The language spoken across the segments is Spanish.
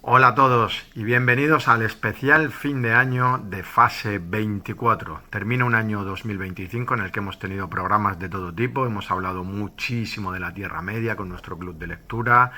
Hola a todos y bienvenidos al especial fin de año de Fase 24. Termina un año 2025 en el que hemos tenido programas de todo tipo, hemos hablado muchísimo de la Tierra Media con nuestro club de lectura,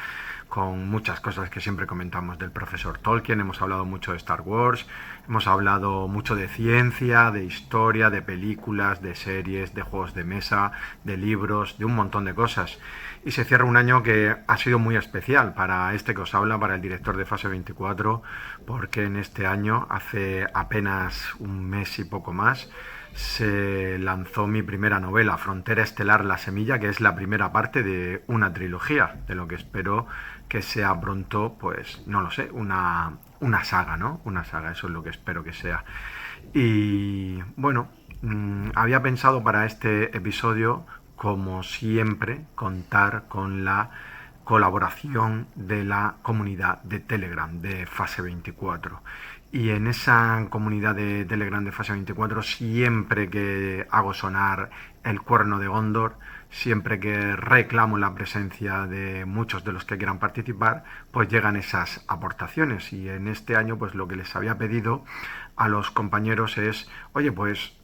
con muchas cosas que siempre comentamos del profesor Tolkien, hemos hablado mucho de Star Wars, hemos hablado mucho de ciencia, de historia, de películas, de series, de juegos de mesa, de libros, de un montón de cosas. Y se cierra un año que ha sido muy especial para este que os habla, para el director de Fase 24, porque en este año, hace apenas un mes y poco más, se lanzó mi primera novela, Frontera Estelar La Semilla, que es la primera parte de una trilogía, de lo que espero que sea pronto, pues, no lo sé, una saga, ¿no? Una saga, eso es lo que espero que sea. Y bueno, había pensado para este episodio, como siempre, contar con la colaboración de la comunidad de Telegram de Fase 24. Y en esa comunidad de Telegram de Fase 24, siempre que hago sonar el cuerno de Gondor, siempre que reclamo la presencia de muchos de los que quieran participar, pues llegan esas aportaciones. Y en este año, pues lo que les había pedido a los compañeros es, oye, pues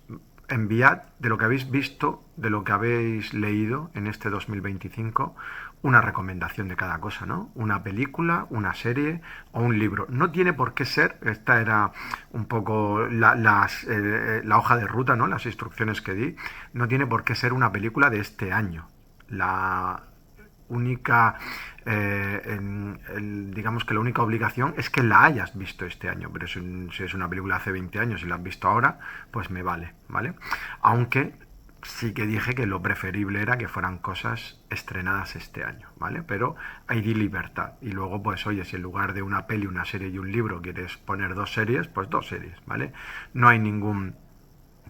enviad de lo que habéis visto, de lo que habéis leído en este 2025, una recomendación de cada cosa, ¿no? Una película, una serie o un libro. No tiene por qué ser, esta era un poco la hoja de ruta, ¿no? Las instrucciones que di, no tiene por qué ser una película de este año. La única, digamos que la única obligación es que la hayas visto este año, pero si es una película hace 20 años y la has visto ahora, pues me vale, ¿vale? Aunque sí que dije que lo preferible era que fueran cosas estrenadas este año, ¿vale? Pero hay de libertad. Y luego, pues oye, si en lugar de una peli, una serie y un libro quieres poner dos series, pues dos series, ¿vale? No hay ningún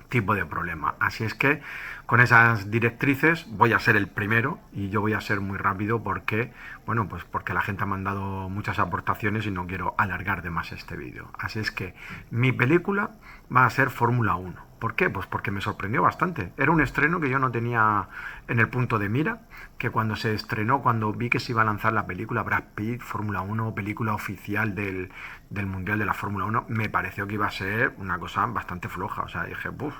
tipo de problema. Así es que con esas directrices voy a ser el primero y yo voy a ser muy rápido porque, bueno, pues porque la gente ha mandado muchas aportaciones y no quiero alargar de más este vídeo. Así es que mi película va a ser Fórmula 1. ¿Por qué? Pues porque me sorprendió bastante. Era un estreno que yo no tenía en el punto de mira, que cuando se estrenó, cuando vi que se iba a lanzar la película Brad Pitt, Fórmula 1, película oficial del Mundial de la Fórmula 1, me pareció que iba a ser una cosa bastante floja. O sea, dije, puff.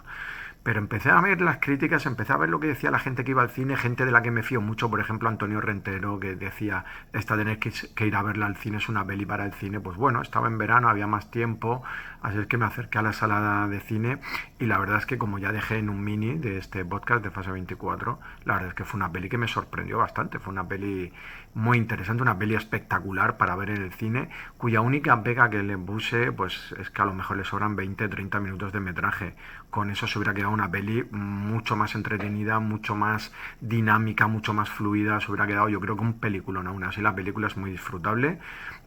Pero empecé a ver las críticas, empecé a ver lo que decía la gente que iba al cine, gente de la que me fío mucho, por ejemplo Antonio Rentero, que decía, esta tener que ir a verla al cine es una peli para el cine. Pues bueno, estaba en verano, había más tiempo, así es que me acerqué a la sala de cine y la verdad es que, como ya dejé en un mini de este podcast de Fase 24, la verdad es que fue una peli que me sorprendió bastante, fue una peli muy interesante, una peli espectacular para ver en el cine, cuya única pega que le puse pues es que a lo mejor le sobran 20-30 minutos de metraje. Con eso se hubiera quedado una peli mucho más entretenida, mucho más dinámica, mucho más fluida, se hubiera quedado, yo creo, que un peliculón. Aún así la película es muy disfrutable.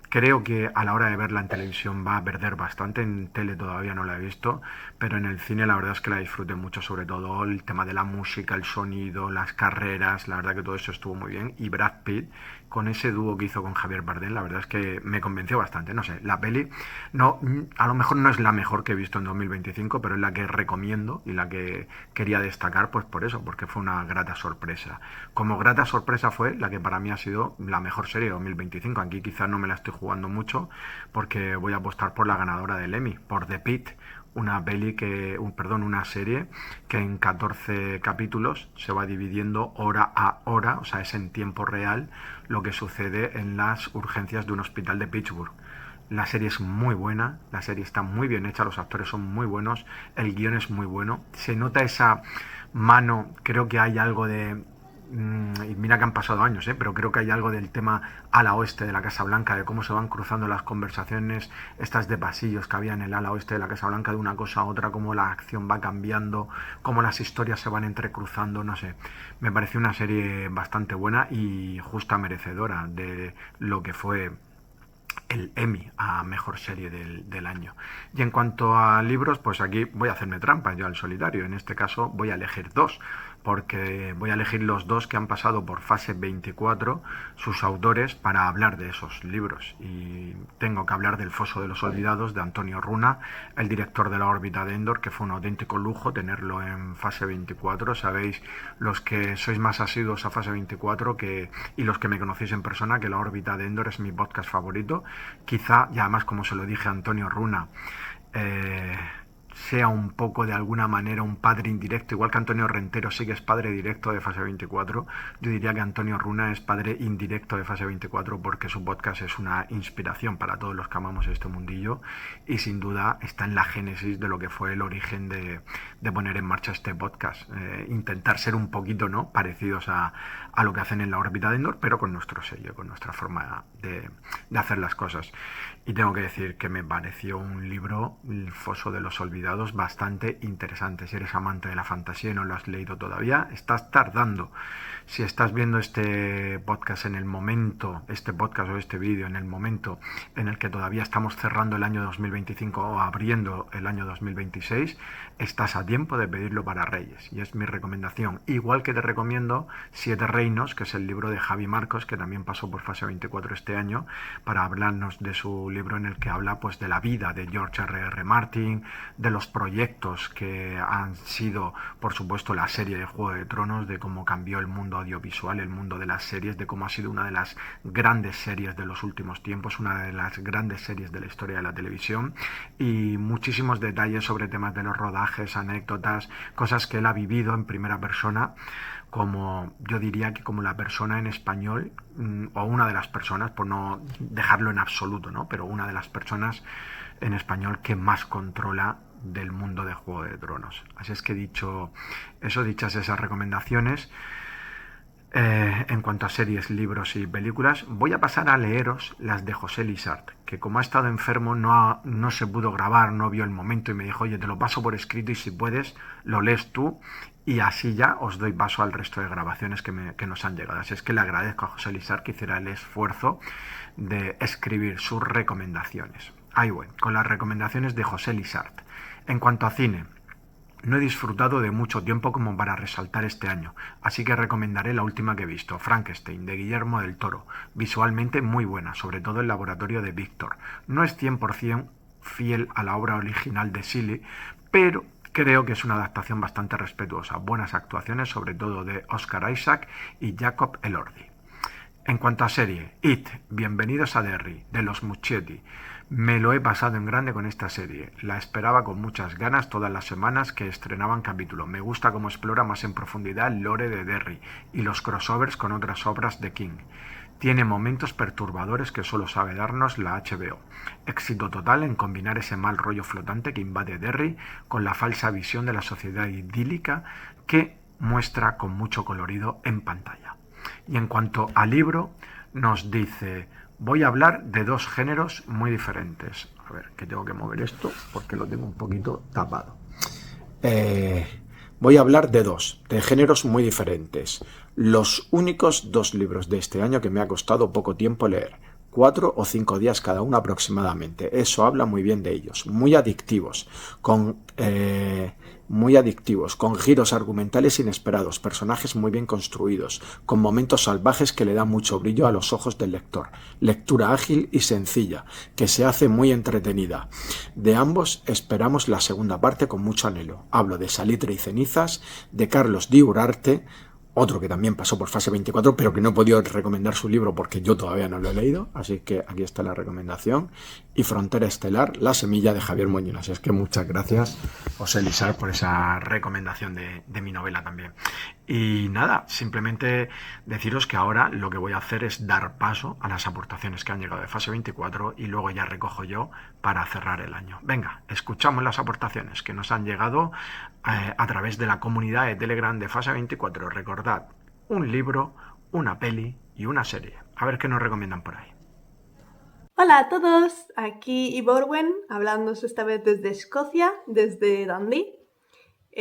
Creo que a la hora de verla en televisión va a perder bastante, en tele todavía no la he visto, pero en el cine la verdad es que la disfruté mucho, sobre todo el tema de la música, el sonido, las carreras, la verdad que todo eso estuvo muy bien. Y Brad Pitt, con ese dúo que hizo con Javier Bardem, la verdad es que me convenció bastante. No sé, la peli no, a lo mejor no es la mejor que he visto en 2025, pero es la que recomiendo y la que quería destacar, pues por eso, porque fue una grata sorpresa. Como grata sorpresa fue la que para mí ha sido la mejor serie de 2025. Aquí quizás no me la estoy jugando mucho porque voy a apostar por la ganadora del Emmy, por The Pitt, una peli que, una serie que en 14 capítulos se va dividiendo hora a hora, o sea, es en tiempo real lo que sucede en las urgencias de un hospital de Pittsburgh. La serie es muy buena, la serie está muy bien hecha, los actores son muy buenos, el guión es muy bueno, se nota esa mano, creo que hay algo de, y mira que han pasado años, pero creo que hay algo del tema ala oeste de la Casa Blanca, de cómo se van cruzando las conversaciones estas de pasillos que había en el ala oeste de la Casa Blanca, de una cosa a otra, cómo la acción va cambiando, cómo las historias se van entrecruzando, no sé. Me pareció una serie bastante buena y justa merecedora de lo que fue el Emmy a mejor serie del año. Y en cuanto a libros, pues aquí voy a hacerme trampa yo al solitario. En este caso voy a elegir dos, porque voy a elegir los dos que han pasado por fase 24, sus autores, para hablar de esos libros. Y tengo que hablar del Foso de los Olvidados, de Antonio Runa, el director de La órbita de Endor, que fue un auténtico lujo tenerlo en fase 24. Sabéis, los que sois más asiduos a fase 24 y los que me conocéis en persona, que La órbita de Endor es mi podcast favorito. Quizá, y además como se lo dije a Antonio Runa, sea un poco de alguna manera un padre indirecto, igual que Antonio Rentero sí que es padre directo de fase 24, yo diría que Antonio Runa es padre indirecto de fase 24 porque su podcast es una inspiración para todos los que amamos este mundillo y sin duda está en la génesis de lo que fue el origen de poner en marcha este podcast. Intentar ser un poquito, ¿no?, parecidos a lo que hacen en La órbita de Endor, pero con nuestro sello, con nuestra forma de hacer las cosas. Y tengo que decir que me pareció un libro, El Foso de los Olvidados, bastante interesante. Si eres amante de la fantasía y no lo has leído todavía, estás tardando. Si estás viendo este podcast en el momento, este podcast o este vídeo en el momento en el que todavía estamos cerrando el año 2025 o abriendo el año 2026, estás a tiempo de pedirlo para Reyes. Y es mi recomendación. Igual que te recomiendo Siete Reinos, que es el libro de Javi Marcos, que también pasó por fase 24 este año, para hablarnos de su libro en el que habla pues de la vida de George R.R. Martin, de los proyectos que han sido, por supuesto, la serie de Juego de Tronos, de cómo cambió el mundo audiovisual, el mundo de las series, de cómo ha sido una de las grandes series de los últimos tiempos, una de las grandes series de la historia de la televisión, y muchísimos detalles sobre temas de los rodajes, anécdotas, cosas que él ha vivido en primera persona, como yo diría que como la persona en español, o una de las personas, por no dejarlo en absoluto, ¿no?, pero una de las personas en español que más controla del mundo de Juego de Tronos. Así es que dicho eso, dichas esas recomendaciones, en cuanto a series, libros y películas, voy a pasar a leeros las de José Lizart, que como ha estado enfermo no se pudo grabar, no vio el momento y me dijo, oye, te lo paso por escrito y si puedes lo lees tú y así ya os doy paso al resto de grabaciones que nos han llegado. Así es que le agradezco a José Lizart que hiciera el esfuerzo de escribir sus recomendaciones. Ahí voy, con las recomendaciones de José Lizart. En cuanto a cine, no he disfrutado de mucho tiempo como para resaltar este año, así que recomendaré la última que he visto, Frankenstein, de Guillermo del Toro. Visualmente muy buena, sobre todo el laboratorio de Víctor. No es 100% fiel a la obra original de Silly, pero creo que es una adaptación bastante respetuosa. Buenas actuaciones, sobre todo de Oscar Isaac y Jacob Elordi. En cuanto a serie, It, Bienvenidos a Derry, de los Muschietti. Me lo he pasado en grande con esta serie. La esperaba con muchas ganas todas las semanas que estrenaban capítulo. Me gusta cómo explora más en profundidad el lore de Derry y los crossovers con otras obras de King. Tiene momentos perturbadores que solo sabe darnos la HBO. Éxito total en combinar ese mal rollo flotante que invade Derry con la falsa visión de la sociedad idílica que muestra con mucho colorido en pantalla. Y en cuanto al libro, nos dice... Voy a hablar de dos géneros muy diferentes. A ver, que tengo que mover esto porque lo tengo un poquito tapado. Voy a hablar de géneros muy diferentes. Los únicos dos libros de este año que me ha costado poco tiempo leer. 4 o 5 días cada uno aproximadamente. Eso habla muy bien de ellos. Muy adictivos, con giros argumentales inesperados, personajes muy bien construidos, con momentos salvajes que le dan mucho brillo a los ojos del lector. Lectura ágil y sencilla, que se hace muy entretenida. De ambos esperamos la segunda parte con mucho anhelo. Hablo de Salitre y cenizas, de Carlos Di Urarte, otro que también pasó por fase 24, pero que no he podido recomendar su libro porque yo todavía no lo he leído, así que aquí está la recomendación. Y Frontera Estelar, La semilla, de Javier Moñino. Así es que muchas gracias, José Lizart, por esa recomendación de mi novela también. Y nada, simplemente deciros que ahora lo que voy a hacer es dar paso a las aportaciones que han llegado de fase 24 y luego ya recojo yo para cerrar el año. Venga, escuchamos las aportaciones que nos han llegado a través de la comunidad de Telegram de fase 24. Recordad, un libro, una peli y una serie. A ver qué nos recomiendan por ahí. Hola a todos, aquí Iborwen, hablándoos esta vez desde Escocia, desde Dundee.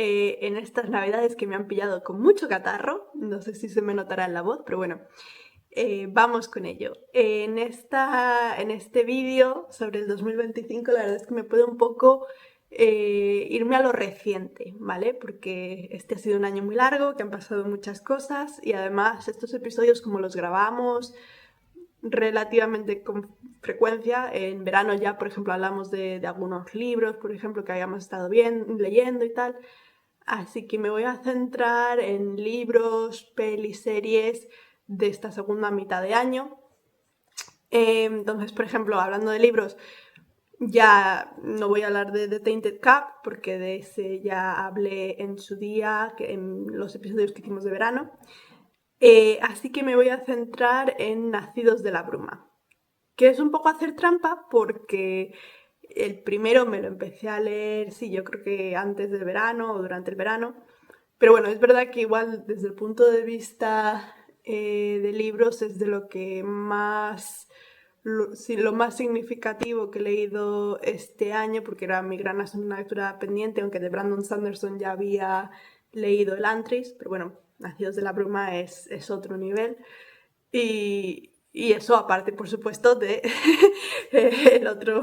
En estas navidades que me han pillado con mucho catarro, no sé si se me notará en la voz, pero bueno, vamos con ello. En este vídeo sobre el 2025 la verdad es que me puede un poco irme a lo reciente, ¿vale? Porque este ha sido un año muy largo, que han pasado muchas cosas y además estos episodios como los grabamos relativamente con frecuencia, en verano ya, por ejemplo, hablamos de algunos libros, por ejemplo, que hayamos estado leyendo y tal. Así que me voy a centrar en libros, pelis, series de esta segunda mitad de año. Entonces, por ejemplo, hablando de libros, ya no voy a hablar de The Tainted Cup, porque de ese ya hablé en su día, en los episodios que hicimos de verano. Así que me voy a centrar en Nacidos de la Bruma, que es un poco hacer trampa porque el primero me lo empecé a leer, sí, yo creo que antes del verano o durante el verano. Pero bueno, es verdad que igual desde el punto de vista de libros es de lo que más, sí, lo más significativo que he leído este año, porque era mi gran asignatura pendiente, aunque de Brandon Sanderson ya había leído el Antris, pero bueno, Nacidos de la Bruma es otro nivel. Y eso aparte, por supuesto, de el otro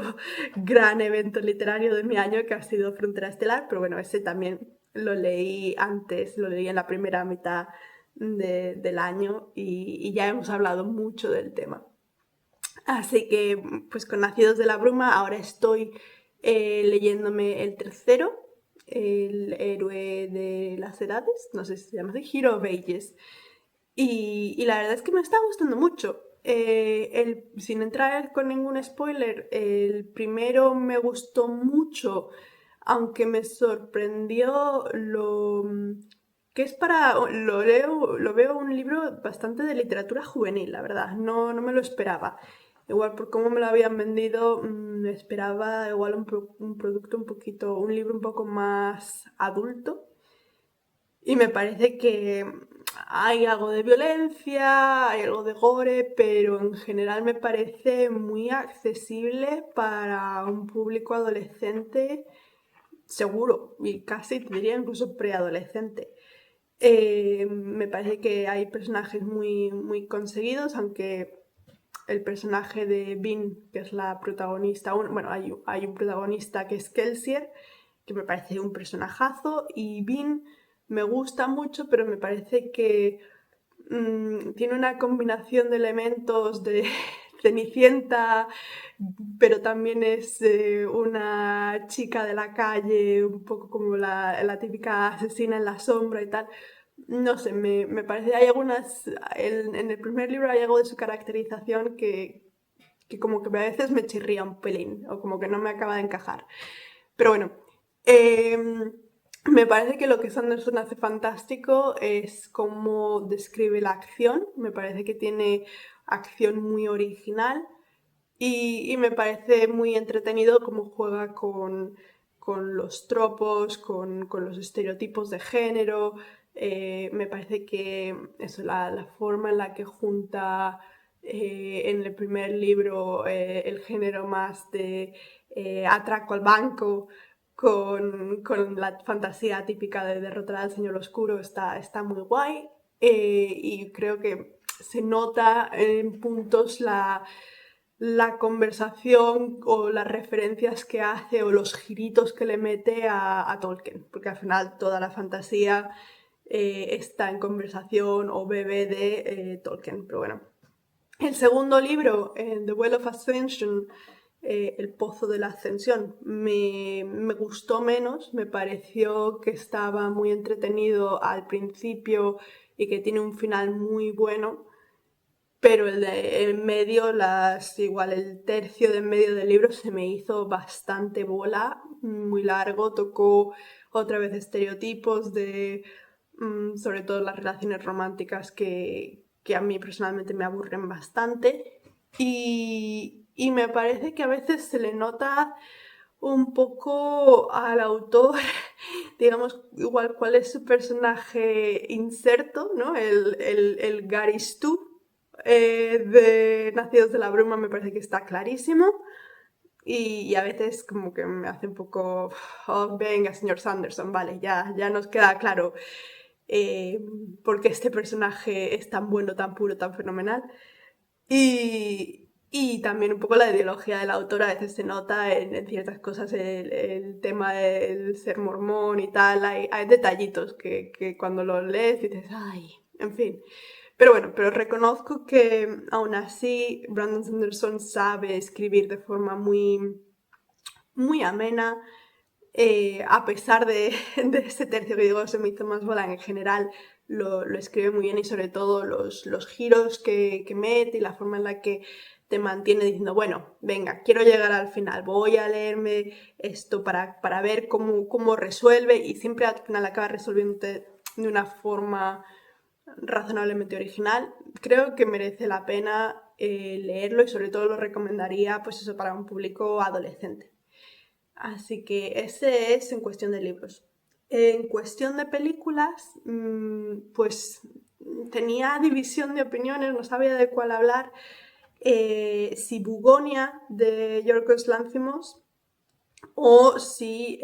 gran evento literario de mi año que ha sido Frontera Estelar, pero bueno, ese también lo leí antes, lo leí en la primera mitad del año y ya hemos hablado mucho del tema. Así que, pues con Nacidos de la Bruma, ahora estoy leyéndome el tercero, El héroe de las edades, no sé si se llama así, Hero of Ages. Y la verdad es que me está gustando mucho. Sin entrar con ningún spoiler, el primero me gustó mucho, aunque me sorprendió lo que es para... lo veo un libro bastante de literatura juvenil, la verdad. No me lo esperaba. Igual por cómo me lo habían vendido, me esperaba igual un producto un poquito, un libro un poco más adulto. Y me parece que hay algo de violencia, hay algo de gore, pero en general me parece muy accesible para un público adolescente, seguro, y casi te diría incluso preadolescente. Me parece que hay personajes muy conseguidos, aunque el personaje de Bean, que es la protagonista, bueno, hay un protagonista que es Kelsier, que me parece un personajazo, y Bean me gusta mucho, pero me parece que tiene una combinación de elementos de Cenicienta, pero también es una chica de la calle, un poco como la típica asesina en la sombra y tal. No sé, me parece, hay algunas, en el primer libro hay algo de su caracterización que como que a veces me chirría un pelín, o como que no me acaba de encajar. Pero bueno, me parece que lo que Sanderson hace fantástico es cómo describe la acción. Me parece que tiene acción muy original y me parece muy entretenido cómo juega con los tropos, con los estereotipos de género. Me parece que eso, la forma en la que junta en el primer libro el género más de atraco al banco con la fantasía típica de derrotar al Señor Oscuro está muy guay. Y creo que se nota en puntos la conversación o las referencias que hace o los giritos que le mete a Tolkien, porque al final toda la fantasía está en conversación o bebe de Tolkien, pero bueno. El segundo libro, The Well of Ascension, El Pozo de la Ascensión, me gustó menos, me pareció que estaba muy entretenido al principio y que tiene un final muy bueno, pero el de en medio, igual el tercio de en medio del libro se me hizo bastante bola, muy largo, tocó otra vez estereotipos de sobre todo las relaciones románticas que a mí personalmente me aburren bastante y me parece que a veces se le nota un poco al autor, digamos, igual cuál es su personaje inserto, ¿no? El Gary Stu de Nacidos de la Bruma me parece que está clarísimo y a veces como que me hace un poco, oh, venga, señor Sanderson, vale, ya nos queda claro por qué este personaje es tan bueno, tan puro, tan fenomenal. Y, Y también un poco la ideología de la autora, a veces se nota en ciertas cosas el tema del ser mormón y tal, hay detallitos que cuando los lees dices, ay, en fin. Pero bueno, pero reconozco que aún así Brandon Sanderson sabe escribir de forma muy, muy amena, a pesar de ese tercio que digo se me hizo más bola, en general lo escribe muy bien y sobre todo los giros que mete y la forma en la que te mantiene diciendo, bueno, venga, quiero llegar al final, voy a leerme esto para ver cómo resuelve y siempre al final acaba resolviendo de una forma razonablemente original. Creo que merece la pena leerlo y sobre todo lo recomendaría pues eso para un público adolescente. Así que ese es en cuestión de libros. En cuestión de películas, pues tenía división de opiniones, no sabía de cuál hablar. Si Bugonia de Yorgos Lanthimos o si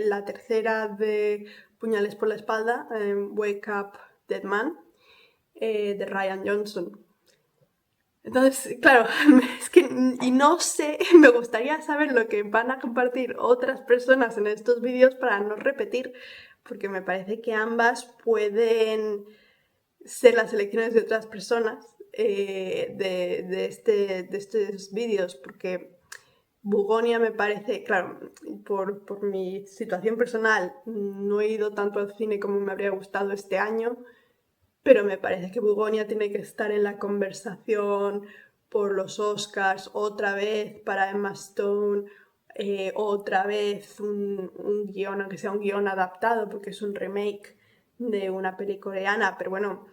la tercera de Puñales por la espalda, Wake Up Dead Man, de Ryan Johnson. Entonces, claro, es que, y no sé, me gustaría saber lo que van a compartir otras personas en estos vídeos para no repetir, porque me parece que ambas pueden ser las elecciones de otras personas de estos vídeos, porque Bugonia me parece, claro, por mi situación personal, no he ido tanto al cine como me habría gustado este año, pero me parece que Bugonia tiene que estar en la conversación por los Oscars otra vez para Emma Stone, otra vez un guión, aunque sea un guión adaptado, porque es un remake de una peli coreana, pero bueno,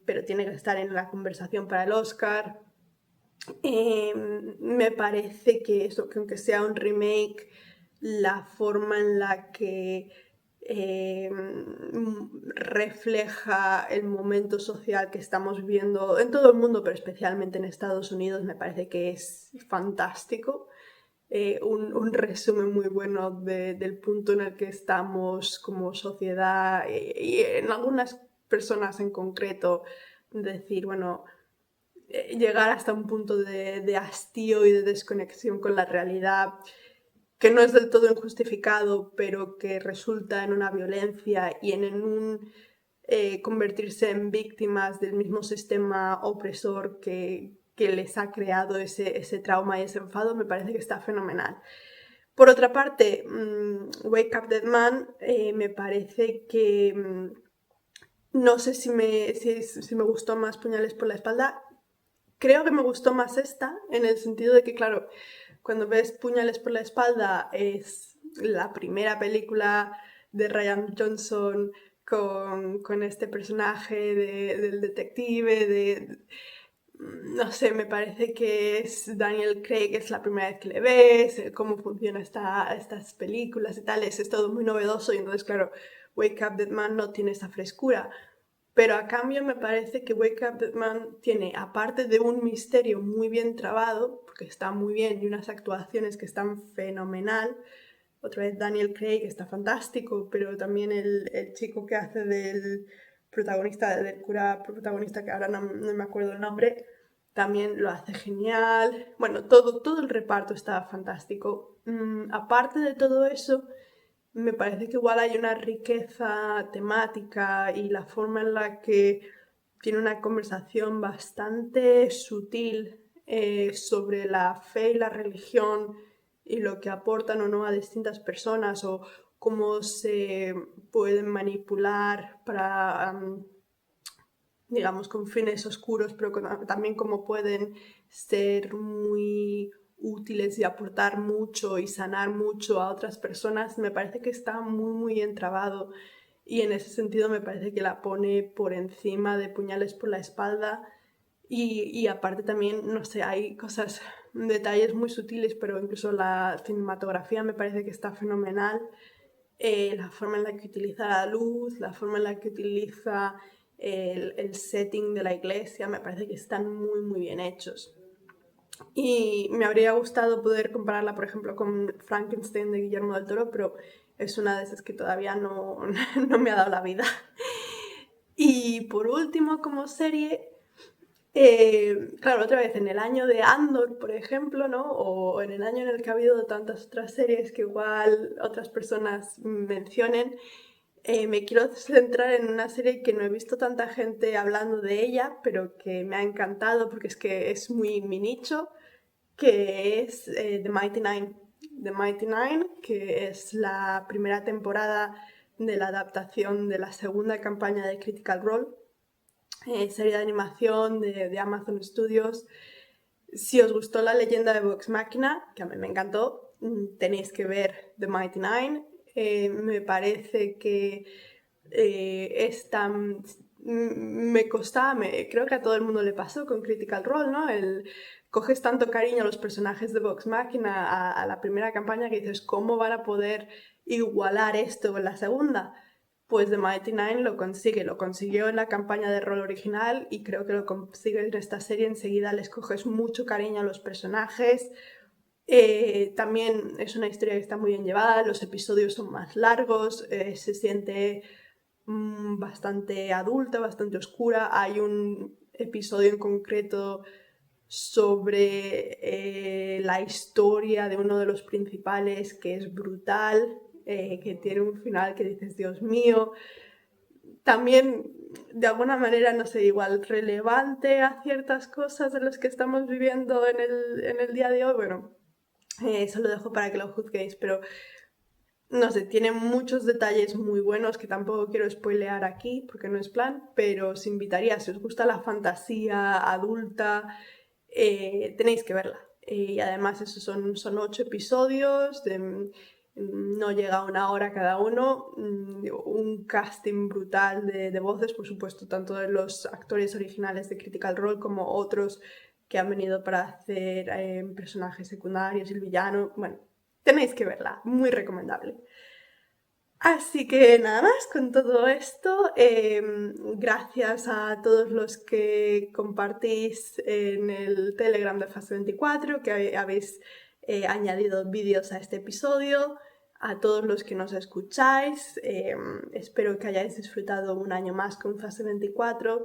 pero tiene que estar en la conversación para el Oscar. Me parece que eso, que aunque sea un remake, la forma en la que refleja el momento social que estamos viviendo en todo el mundo, pero especialmente en Estados Unidos, me parece que es fantástico. Un resumen muy bueno del punto en el que estamos como sociedad y en algunas personas en concreto, decir, bueno, llegar hasta un punto de hastío y de desconexión con la realidad que no es del todo injustificado, pero que resulta en una violencia y en un convertirse en víctimas del mismo sistema opresor que les ha creado ese trauma y ese enfado, me parece que está fenomenal. Por otra parte, Wake Up Dead Man me parece que no sé si me gustó más Puñales por la espalda. Creo que me gustó más esta, en el sentido de que, claro, cuando ves Puñales por la espalda es la primera película de Ryan Johnson con este personaje del detective, no sé, me parece que es Daniel Craig, es la primera vez que le ves, cómo funcionan estas películas y tal, es todo muy novedoso y entonces, claro, Wake Up Dead Man no tiene esa frescura. Pero a cambio me parece que Wake Up Dead Man tiene, aparte de un misterio muy bien trabado, porque está muy bien, y unas actuaciones que están fenomenal, otra vez Daniel Craig está fantástico, pero también el chico que hace del protagonista, del cura protagonista, que ahora no me acuerdo el nombre, también lo hace genial. Bueno, todo el reparto está fantástico. Aparte de todo eso, me parece que igual hay una riqueza temática y la forma en la que tiene una conversación bastante sutil sobre la fe y la religión y lo que aportan o no a distintas personas o cómo se pueden manipular para, digamos, con fines oscuros, pero también cómo pueden ser muy útiles y aportar mucho y sanar mucho a otras personas, me parece que está muy, muy bien trabado y en ese sentido me parece que la pone por encima de Puñales por la espalda y aparte también, no sé, hay cosas, detalles muy sutiles, pero incluso la cinematografía me parece que está fenomenal. La forma en la que utiliza la luz, la forma en la que utiliza el setting de la iglesia, me parece que están muy, muy bien hechos. Y me habría gustado poder compararla, por ejemplo, con Frankenstein de Guillermo del Toro, pero es una de esas que todavía no, no me ha dado la vida. Y por último, como serie, Claro, otra vez, en el año de Andor, por ejemplo, ¿no? O en el año en el que ha habido tantas otras series que igual otras personas mencionen, me quiero centrar en una serie que no he visto tanta gente hablando de ella, pero que me ha encantado porque es que es muy mi nicho, que es The Mighty Nine. The Mighty Nine, que es la primera temporada de la adaptación de la segunda campaña de Critical Role, serie de animación de Amazon Studios. Si os gustó La leyenda de Vox Machina, que a mí me encantó, tenéis que ver The Mighty Nine. Me parece que esta me costaba, creo que a todo el mundo le pasó con Critical Role, ¿no? Coges tanto cariño a los personajes de Vox Machina, a la primera campaña, que dices, ¿cómo van a poder igualar esto en la segunda? Pues The Mighty Nine lo consiguió en la campaña de rol original y creo que lo consigue en esta serie. Enseguida les coges mucho cariño a los personajes. También es una historia que está muy bien llevada, los episodios son más largos, se siente bastante adulta, bastante oscura. Hay un episodio en concreto sobre la historia de uno de los principales que es brutal, que tiene un final que dices, Dios mío. También, de alguna manera, no sé, igual relevante a ciertas cosas de las que estamos viviendo en el día de hoy. Bueno, eso lo dejo para que lo juzguéis, pero no sé, tiene muchos detalles muy buenos que tampoco quiero spoilear aquí porque no es plan, pero os invitaría, si os gusta la fantasía adulta, tenéis que verla. Y además esos son 8 episodios, no llega a una hora cada uno, un casting brutal de voces, por supuesto, tanto de los actores originales de Critical Role como otros que han venido para hacer personajes secundarios y el villano. Bueno, tenéis que verla, muy recomendable. Así que nada más con todo esto, gracias a todos los que compartís en el Telegram de Fase 24, que habéis añadido vídeos a este episodio, a todos los que nos escucháis, espero que hayáis disfrutado un año más con Fase 24.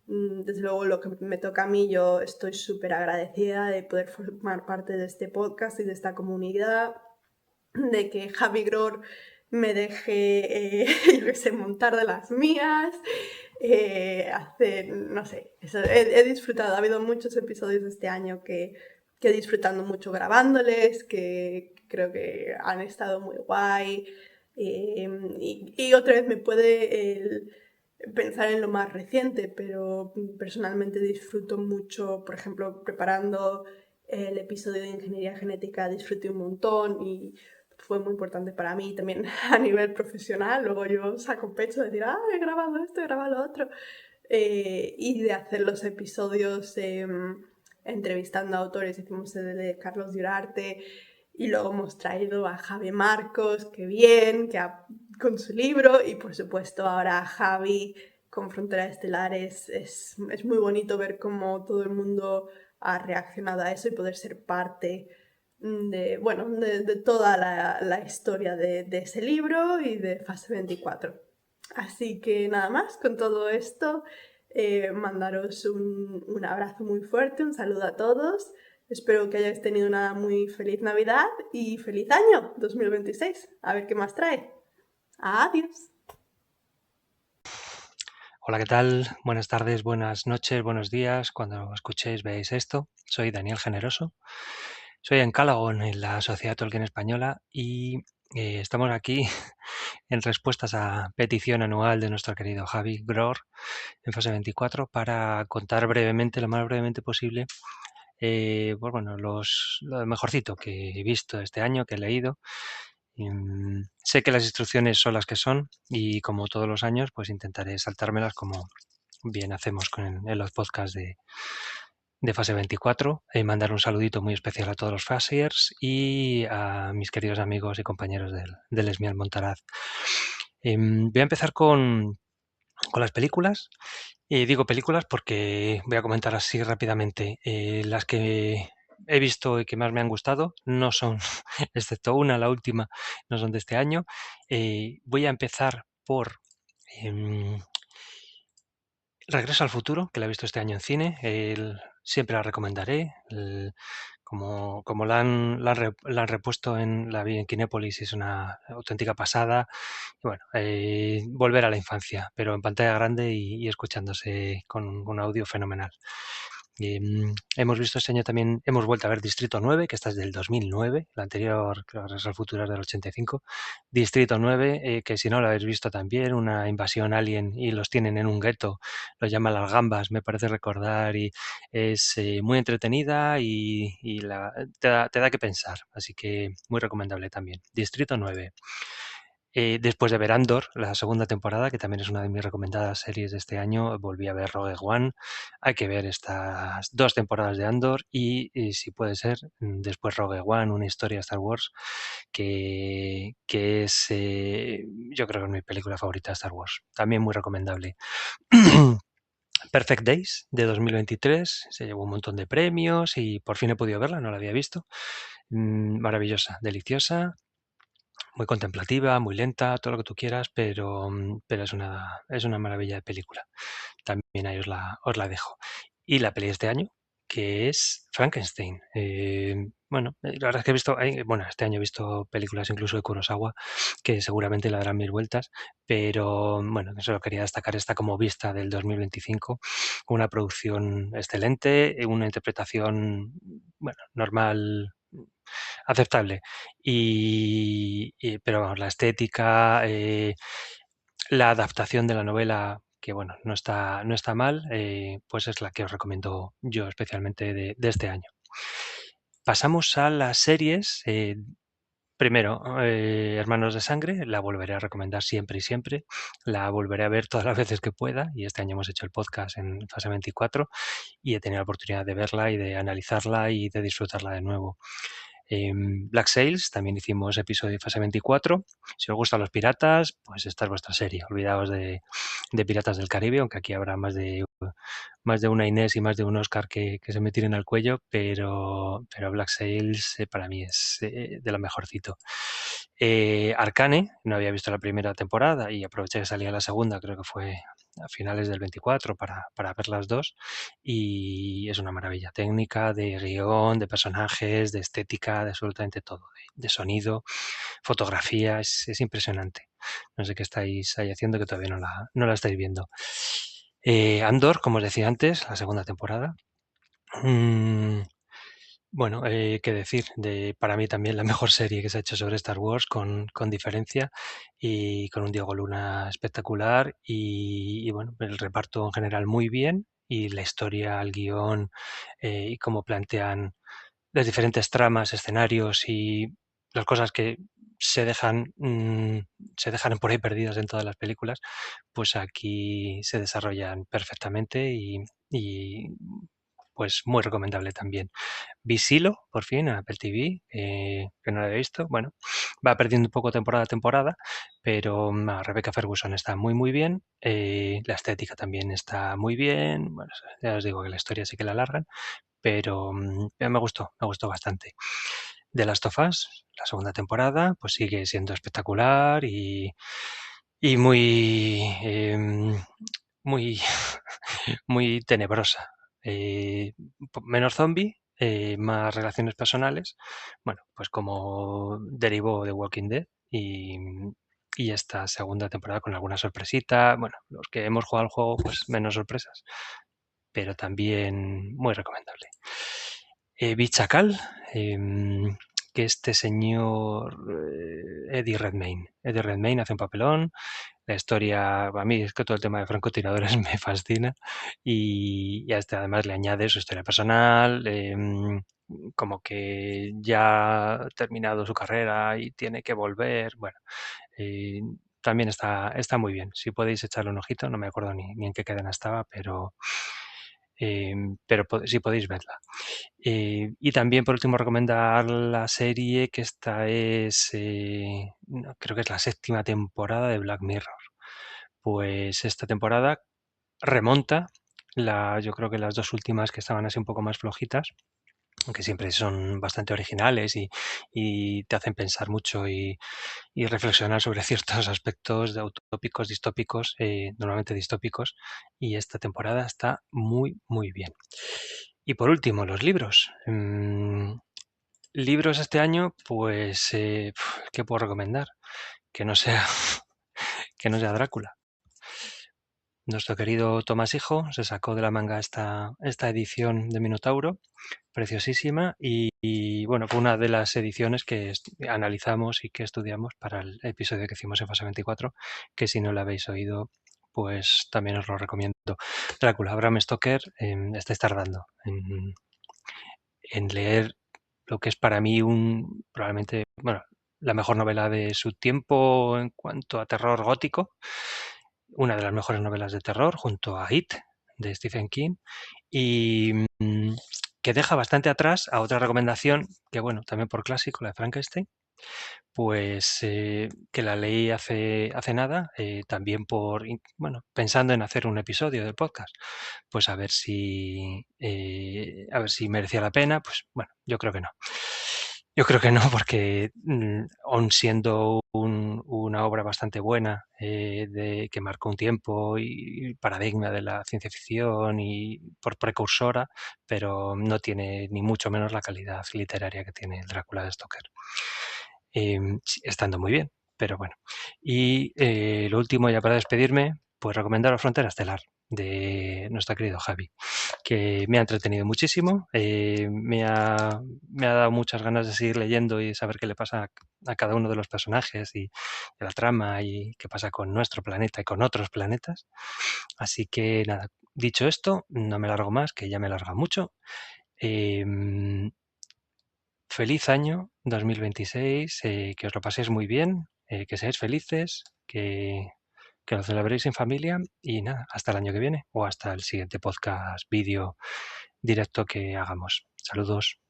Desde luego lo que me toca a mí, yo estoy súper agradecida de poder formar parte de este podcast y de esta comunidad, de que Javi Gror me deje, yo qué sé, montar de las mías, hacer, no sé, he disfrutado, ha habido muchos episodios de este año que he disfrutado mucho grabándoles, que creo que han estado muy guay, y otra vez me puede pensar en lo más reciente, pero personalmente disfruto mucho, por ejemplo, preparando el episodio de Ingeniería Genética, disfruté un montón y fue muy importante para mí también a nivel profesional. Luego yo saco pecho de decir, he grabado esto, he grabado lo otro. Y de hacer los episodios entrevistando a autores. Hicimos el de Carlos Durarte y luego hemos traído a Javi Marcos, que bien, con su libro, y por supuesto ahora a Javi con Fronteras Estelares. Es muy bonito ver cómo todo el mundo ha reaccionado a eso y poder ser parte de toda la historia de ese libro y de Fase 24. Así que nada más, con todo esto, mandaros un abrazo muy fuerte, un saludo a todos. Espero que hayáis tenido una muy feliz Navidad y feliz año 2026. A ver qué más trae. Adiós. Hola, ¿qué tal? Buenas tardes, buenas noches, buenos días. Cuando escuchéis, veáis esto. Soy Daniel Generoso. Soy encálogo en la Sociedad Tolkien Española y estamos aquí en respuestas a petición anual de nuestro querido Javi Gror en Fase 24 para contar brevemente, lo más brevemente posible, pues bueno, lo mejorcito que he visto este año, que he leído. Sé que las instrucciones son las que son y como todos los años, pues intentaré saltármelas como bien hacemos en los podcasts de Fase 24. Mandar un saludito muy especial a todos los Fasiers y a mis queridos amigos y compañeros del Esmial Montaraz. Voy a empezar con las películas. Digo películas porque voy a comentar así rápidamente. Las que he visto y que más me han gustado no son, excepto una, la última, no son de este año. Voy a empezar por Regreso al futuro, que la he visto este año en cine, siempre la recomendaré. Como la han repuesto la vi en Kinépolis, es una auténtica pasada. Y bueno, volver a la infancia, pero en pantalla grande y escuchándose con un audio fenomenal. Hemos visto este año también, hemos vuelto a ver Distrito 9, que esta es del 2009, la anterior, creo que Regreso al Futuro es del 85. Distrito 9, que si no lo habéis visto también, una invasión alien y los tienen en un gueto, lo llaman las gambas, me parece recordar, y es muy entretenida y te da que pensar, así que muy recomendable también. Distrito 9. Después de ver Andor, la segunda temporada, que también es una de mis recomendadas series de este año, volví a ver Rogue One. Hay que ver estas 2 temporadas de Andor y si puede ser, después Rogue One, una historia de Star Wars, que es, yo creo que es mi película favorita de Star Wars. También muy recomendable. Perfect Days de 2023, se llevó un montón de premios y por fin he podido verla, no la había visto. Maravillosa, deliciosa, muy contemplativa, muy lenta, todo lo que tú quieras, pero es una maravilla de película. También ahí os la dejo. Y la peli de este año, que es Frankenstein. Bueno, la verdad es que he visto, bueno, este año he visto películas incluso de Kurosawa que seguramente le darán mil vueltas, pero bueno, solo quería destacar esta como vista del 2025, una producción excelente, una interpretación, bueno, normal, aceptable. Pero vamos, la estética, la adaptación de la novela, que bueno, no está mal, pues es la que os recomiendo yo especialmente de este año. Pasamos a las series. Primero, Hermanos de Sangre, la volveré a recomendar siempre y siempre. La volveré a ver todas las veces que pueda. Y este año hemos hecho el podcast en fase 24 y he tenido la oportunidad de verla y de analizarla y de disfrutarla de nuevo. Black Sails, también hicimos episodio de fase 24. Si os gustan los piratas, pues esta es vuestra serie. Olvidaos de Piratas del Caribe, aunque aquí habrá más de una Inés y más de un Oscar que se me tiren al cuello, pero Black Sails para mí es de lo mejorcito. Arcane, no había visto la primera temporada y aproveché que salía la segunda, creo que fue a finales del 24 para ver las dos, y es una maravilla técnica, de guión, de personajes, de estética, de absolutamente todo, de sonido, fotografía, es impresionante. No sé qué estáis ahí haciendo que todavía no la estáis viendo. Andor, como os decía antes, la segunda temporada. Bueno, qué decir, para mí también la mejor serie que se ha hecho sobre Star Wars, con diferencia, y con un Diego Luna espectacular, y bueno, el reparto en general muy bien, y la historia, el guión, y cómo plantean las diferentes tramas, escenarios y las cosas que se dejan, se dejan por ahí perdidas en todas las películas, pues aquí se desarrollan perfectamente y, pues muy recomendable también. Vi Silo, por fin, en Apple TV, que no la había visto. Bueno, va perdiendo un poco temporada a temporada, pero Rebecca Ferguson está muy, muy bien. La estética también está muy bien. Bueno, ya os digo que la historia sí que la alargan, pero me gustó bastante. The Last of Us, la segunda temporada, pues sigue siendo espectacular y muy, muy tenebrosa. Menos zombie, más relaciones personales. Bueno, pues como derivó de Walking Dead y esta segunda temporada con alguna sorpresita. Bueno, los que hemos jugado al juego, pues menos sorpresas, pero también muy recomendable. Bichacal, que este señor Eddie Redmayne. Eddie Redmayne hace un papelón. La historia, a mí es que todo el tema de francotiradores me fascina y a este además le añade su historia personal, como que ya ha terminado su carrera y tiene que volver. Bueno, eh, también está muy bien. Si podéis echarle un ojito, no me acuerdo ni en qué cadena estaba, pero sí podéis verla. Y también, por último, recomendar la serie, que esta es, no, creo que es la séptima temporada de Black Mirror. Pues esta temporada remonta, yo creo que las dos últimas que estaban así un poco más flojitas, aunque siempre son bastante originales y te hacen pensar mucho y reflexionar sobre ciertos aspectos de utópicos, distópicos, normalmente distópicos, y esta temporada está muy, muy bien. Y por último, los libros. Libros este año, pues, ¿qué puedo recomendar? Que no sea, que no sea Drácula. Nuestro querido Tomás Hijo se sacó de la manga esta edición de Minotauro, preciosísima, y, bueno, fue una de las ediciones que analizamos y que estudiamos para el episodio que hicimos en Fase 24, que si no lo habéis oído, pues también os lo recomiendo. Drácula, Bram Stoker, estáis tardando en leer lo que es para mí probablemente, bueno, la mejor novela de su tiempo en cuanto a terror gótico, una de las mejores novelas de terror, junto a It, de Stephen King, y que deja bastante atrás a otra recomendación, que bueno, también por clásico, la de Frankenstein, pues que la leí hace nada, también bueno, pensando en hacer un episodio del podcast, pues a ver si merecía la pena. Pues bueno, yo creo que no. Yo creo que no, porque aun siendo una obra bastante buena, que marcó un tiempo y paradigma de la ciencia ficción y por precursora, pero no tiene ni mucho menos la calidad literaria que tiene el Drácula de Stoker. Estando muy bien, pero bueno. Y lo último, ya para despedirme, pues recomendaros Frontera Estelar, de nuestro querido Javi, que me ha entretenido muchísimo, me ha dado muchas ganas de seguir leyendo y saber qué le pasa a cada uno de los personajes y de la trama y qué pasa con nuestro planeta y con otros planetas. Así que nada, dicho esto, no me largo más, que ya me larga mucho. Feliz año 2026, que os lo paséis muy bien, que seáis felices, que lo celebréis en familia y nada, hasta el año que viene o hasta el siguiente podcast, vídeo directo que hagamos. Saludos.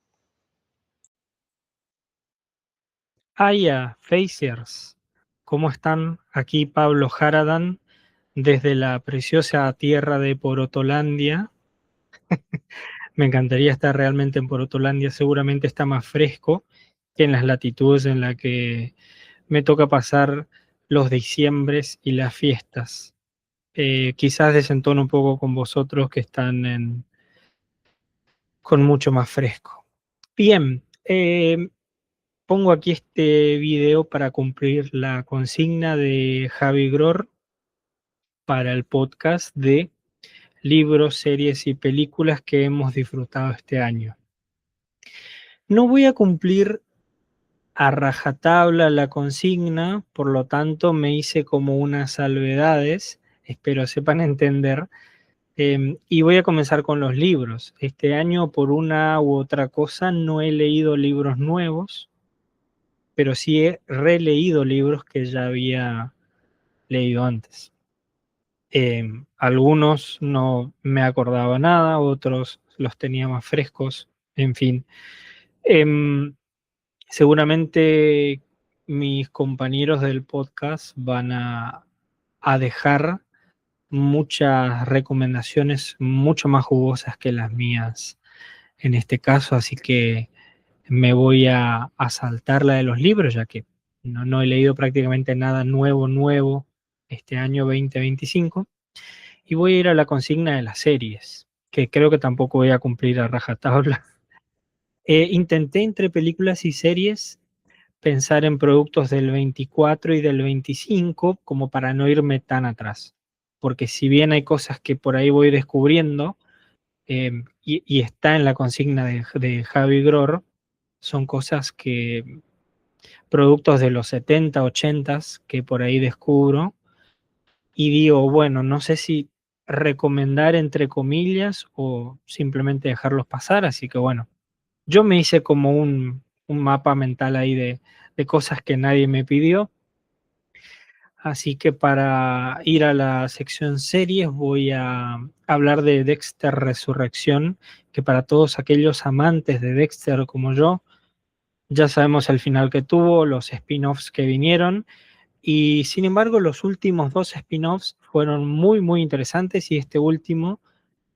Aya, Facers, ¿cómo están? Aquí Pablo Jaradan, desde la preciosa tierra de Porotolandia. Me encantaría estar realmente en Porotolandia, seguramente está más fresco que en las latitudes en las que me toca pasar los diciembres y las fiestas. Quizás desentono un poco con vosotros que están con mucho más fresco. Bien, pongo aquí este video para cumplir la consigna de Javi Gror para el podcast de libros, series y películas que hemos disfrutado este año. No voy a cumplir a rajatabla la consigna, por lo tanto me hice como unas salvedades, espero sepan entender, y voy a comenzar con los libros. Este año, por una u otra cosa, no he leído libros nuevos, pero sí he releído libros que ya había leído antes. Algunos no me acordaba nada, otros los tenía más frescos, en fin. Seguramente mis compañeros del podcast van a dejar muchas recomendaciones mucho más jugosas que las mías en este caso, así que me voy a saltar la de los libros, ya que no he leído prácticamente nada nuevo este año 2025, y voy a ir a la consigna de las series, que creo que tampoco voy a cumplir a rajatabla. Intenté entre películas y series pensar en productos del 24 y del 25 como para no irme tan atrás, porque si bien hay cosas que por ahí voy descubriendo, y está en la consigna de Javi Gror, son cosas que, productos de los 70, 80 que por ahí descubro y digo, bueno, no sé si recomendar entre comillas o simplemente dejarlos pasar, así que bueno, yo me hice como un mapa mental ahí de cosas que nadie me pidió. Así que para ir a la sección series voy a hablar de Dexter Resurrección, que para todos aquellos amantes de Dexter como yo, ya sabemos el final que tuvo, los spin-offs que vinieron, y sin embargo los últimos dos spin-offs fueron muy interesantes y este último,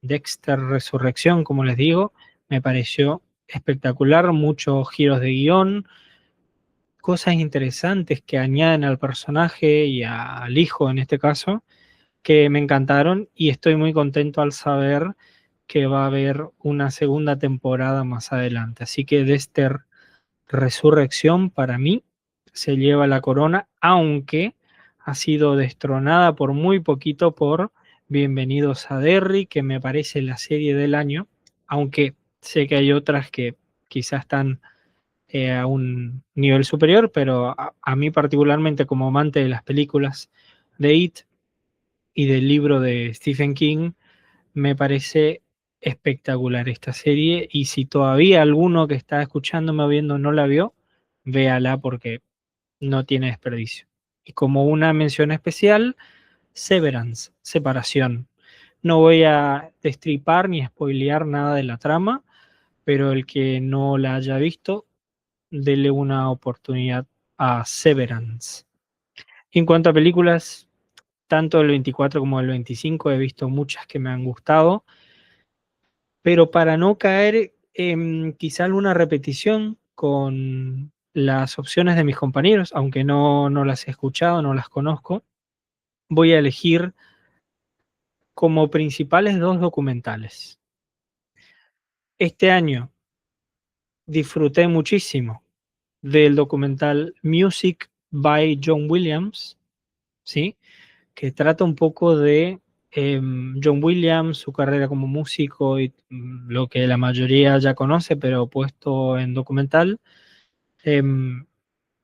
Dexter Resurrección, como les digo, me pareció espectacular, muchos giros de guión, cosas interesantes que añaden al personaje y al hijo en este caso, que me encantaron y estoy muy contento al saber que va a haber una segunda temporada más adelante. Así que Dexter Resurrección para mí se lleva la corona, aunque ha sido destronada por muy poquito por Bienvenidos a Derry, que me parece la serie del año, aunque sé que hay otras que quizás están a un nivel superior, pero a mí particularmente como amante de las películas de It y del libro de Stephen King, me parece espectacular esta serie y si todavía alguno que está escuchándome o viendo no la vio, véala porque no tiene desperdicio. Y como una mención especial, Severance, Separación. No voy a destripar ni spoilear nada de la trama, pero el que no la haya visto, dele una oportunidad a Severance. En cuanto a películas, tanto el 24 como el 25 he visto muchas que me han gustado, pero para no caer en quizá alguna repetición con las opciones de mis compañeros, aunque no las he escuchado, no las conozco, voy a elegir como principales dos documentales. Este año disfruté muchísimo del documental Music by John Williams, ¿sí? Que trata un poco de John Williams, su carrera como músico y lo que la mayoría ya conoce, pero puesto en documental.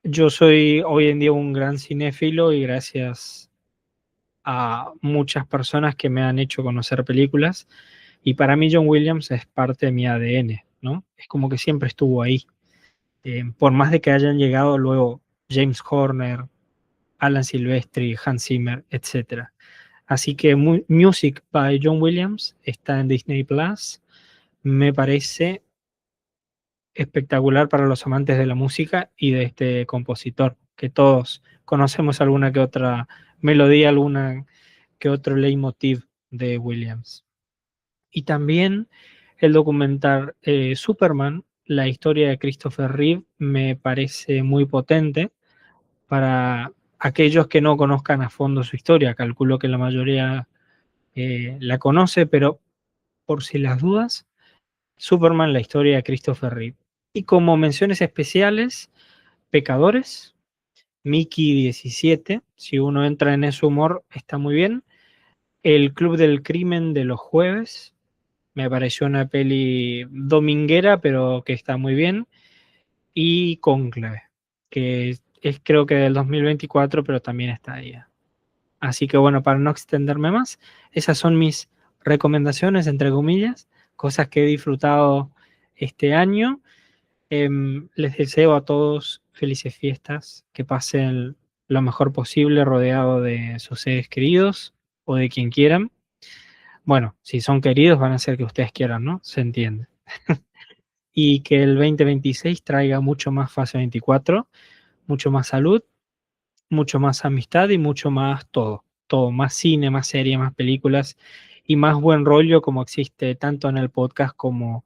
Yo soy hoy en día un gran cinéfilo y gracias a muchas personas que me han hecho conocer películas. Y para mí John Williams es parte de mi ADN, ¿no? Es como que siempre estuvo ahí. Por más de que hayan llegado luego James Horner, Alan Silvestri, Hans Zimmer, etc. Así que Music by John Williams está en Disney Plus. Me parece espectacular para los amantes de la música y de este compositor, que todos conocemos alguna que otra melodía, alguna que otro leitmotiv de Williams. Y también el documental Superman, la historia de Christopher Reeve, me parece muy potente para aquellos que no conozcan a fondo su historia. Calculo que la mayoría la conoce, pero por si las dudas, Superman, la historia de Christopher Reeve. Y como menciones especiales, Pecadores, Mickey 17, si uno entra en ese humor está muy bien. El Club del Crimen de los jueves, me pareció una peli dominguera, pero que está muy bien. Y Cónclave, que es creo que del 2024, pero también está ahí. Así que bueno, para no extenderme más, esas son mis recomendaciones, entre comillas, cosas que he disfrutado este año. Les deseo a todos felices fiestas, que pasen lo mejor posible rodeado de sus seres queridos o de quien quieran. Bueno, si son queridos van a ser que ustedes quieran, ¿no? Se entiende. Y que el 2026 traiga mucho más fase 24, mucho más salud, mucho más amistad y mucho más todo. Todo, más cine, más serie, más películas y más buen rollo como existe tanto en el podcast como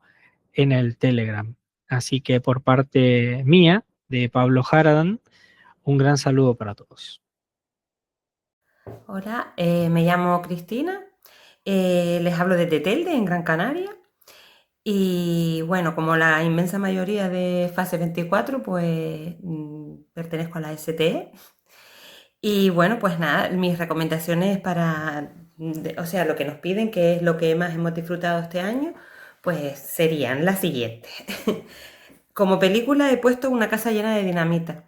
en el Telegram. Así que por parte mía, de Pablo Haradan, un gran saludo para todos. Hola, me llamo Cristina, les hablo desde Telde, en Gran Canaria. Y bueno, como la inmensa mayoría de fase 24, pues pertenezco a la STE. Y bueno, pues nada, mis recomendaciones o sea, lo que nos piden, que es lo que más hemos disfrutado este año, pues serían las siguientes. Como película he puesto Una casa llena de dinamita,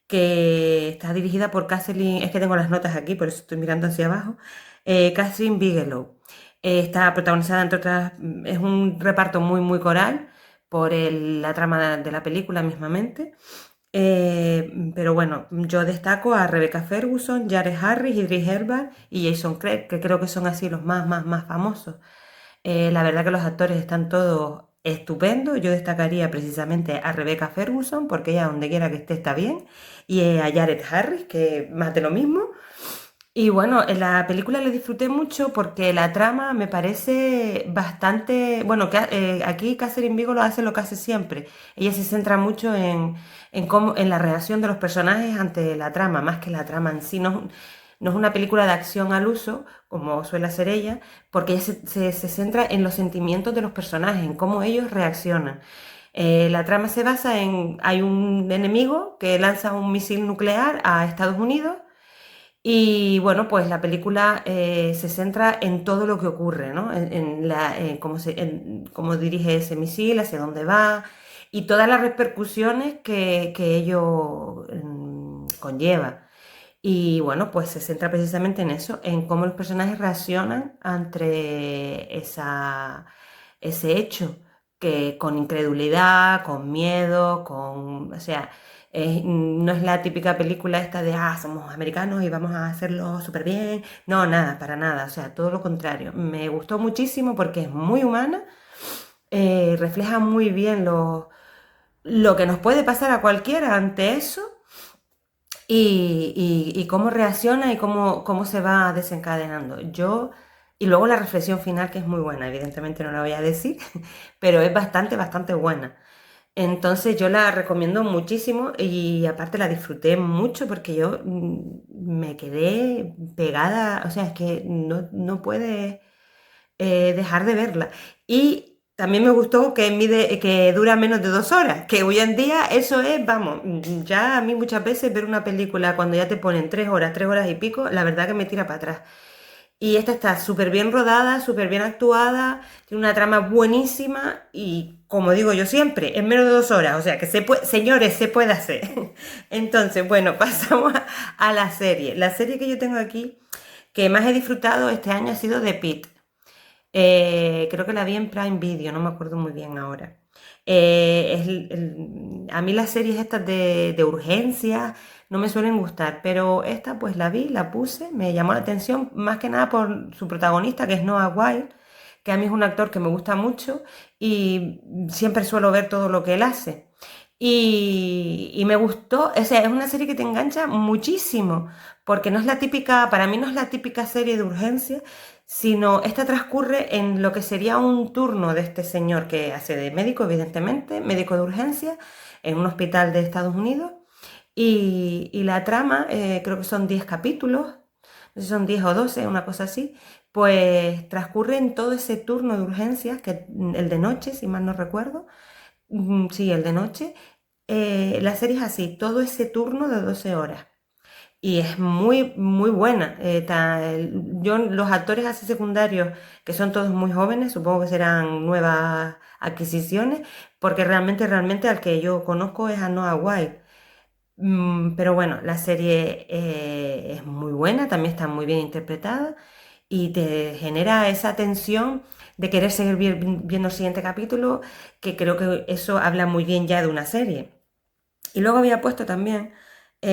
que está dirigida por Catherine, es que tengo las notas aquí, por eso estoy mirando hacia abajo, Catherine Bigelow. Está protagonizada, entre otras, es un reparto muy, muy coral por la trama de la película mismamente. Pero bueno, yo destaco a Rebecca Ferguson, Jared Harris, Idris Elba y Jason Craig, que creo que son así los más famosos. La verdad que los actores están todos estupendos. Yo destacaría precisamente a Rebecca Ferguson, porque ella donde quiera que esté está bien, y a Jared Harris, que más de lo mismo. Y bueno, en la película la disfruté mucho porque la trama me parece bastante, bueno, que aquí Catherine Bigelow hace lo que hace siempre. Ella se centra mucho en cómo, en la reacción de los personajes ante la trama, más que la trama en sí. No es una película de acción al uso, como suele hacer ella, porque ella se centra en los sentimientos de los personajes, en cómo ellos reaccionan. La trama se basa en, hay un enemigo que lanza un misil nuclear a Estados Unidos y bueno, pues la película se centra en todo lo que ocurre, ¿no? En cómo dirige ese misil, hacia dónde va y todas las repercusiones que ello conlleva. Y bueno, pues se centra precisamente en eso, en cómo los personajes reaccionan ante ese hecho, que con incredulidad, con miedo, o sea, no es la típica película esta de, somos americanos y vamos a hacerlo súper bien. No, nada, para nada, o sea, todo lo contrario. Me gustó muchísimo porque es muy humana, refleja muy bien lo que nos puede pasar a cualquiera ante eso y cómo reacciona y cómo se va desencadenando. Y luego la reflexión final, que es muy buena, evidentemente no la voy a decir, pero es bastante, bastante buena. Entonces yo la recomiendo muchísimo y aparte la disfruté mucho porque yo me quedé pegada, o sea, es que no puedes dejar de verla. Y también me gustó que dura menos de 2 horas, que hoy en día eso es, vamos, ya a mí muchas veces ver una película cuando ya te ponen 3 horas, 3 horas y pico, la verdad que me tira para atrás. Y esta está súper bien rodada, súper bien actuada, tiene una trama buenísima y, como digo yo siempre, en menos de 2 horas, o sea que señores, se puede hacer. Entonces, bueno, pasamos a la serie. La serie que yo tengo aquí, que más he disfrutado este año, ha sido The Pitt. Creo que la vi en Prime Video, no me acuerdo muy bien ahora. A mí las series estas de urgencia no me suelen gustar, pero esta pues la vi, la puse, me llamó la atención más que nada por su protagonista, que es Noah Wild, que a mí es un actor que me gusta mucho y siempre suelo ver todo lo que él hace. Y me gustó, o sea, es una serie que te engancha muchísimo, porque no es la típica, para mí no es la típica serie de urgencia, sino esta transcurre en lo que sería un turno de este señor que hace de médico, evidentemente, médico de urgencia, en un hospital de Estados Unidos. Y la trama, creo que son 10 capítulos, no sé si son 10 o 12, una cosa así, pues transcurre en todo ese turno de urgencias, el de noche, si mal no recuerdo. Sí, el de noche. La serie es así, todo ese turno de 12 horas. Y es muy, muy buena. Los actores así secundarios, que son todos muy jóvenes, supongo que serán nuevas adquisiciones, porque realmente al que yo conozco es a Noah Wild. Pero bueno, la serie es muy buena, también está muy bien interpretada y te genera esa tensión de querer seguir viendo el siguiente capítulo, que creo que eso habla muy bien ya de una serie. Y luego había puesto también, a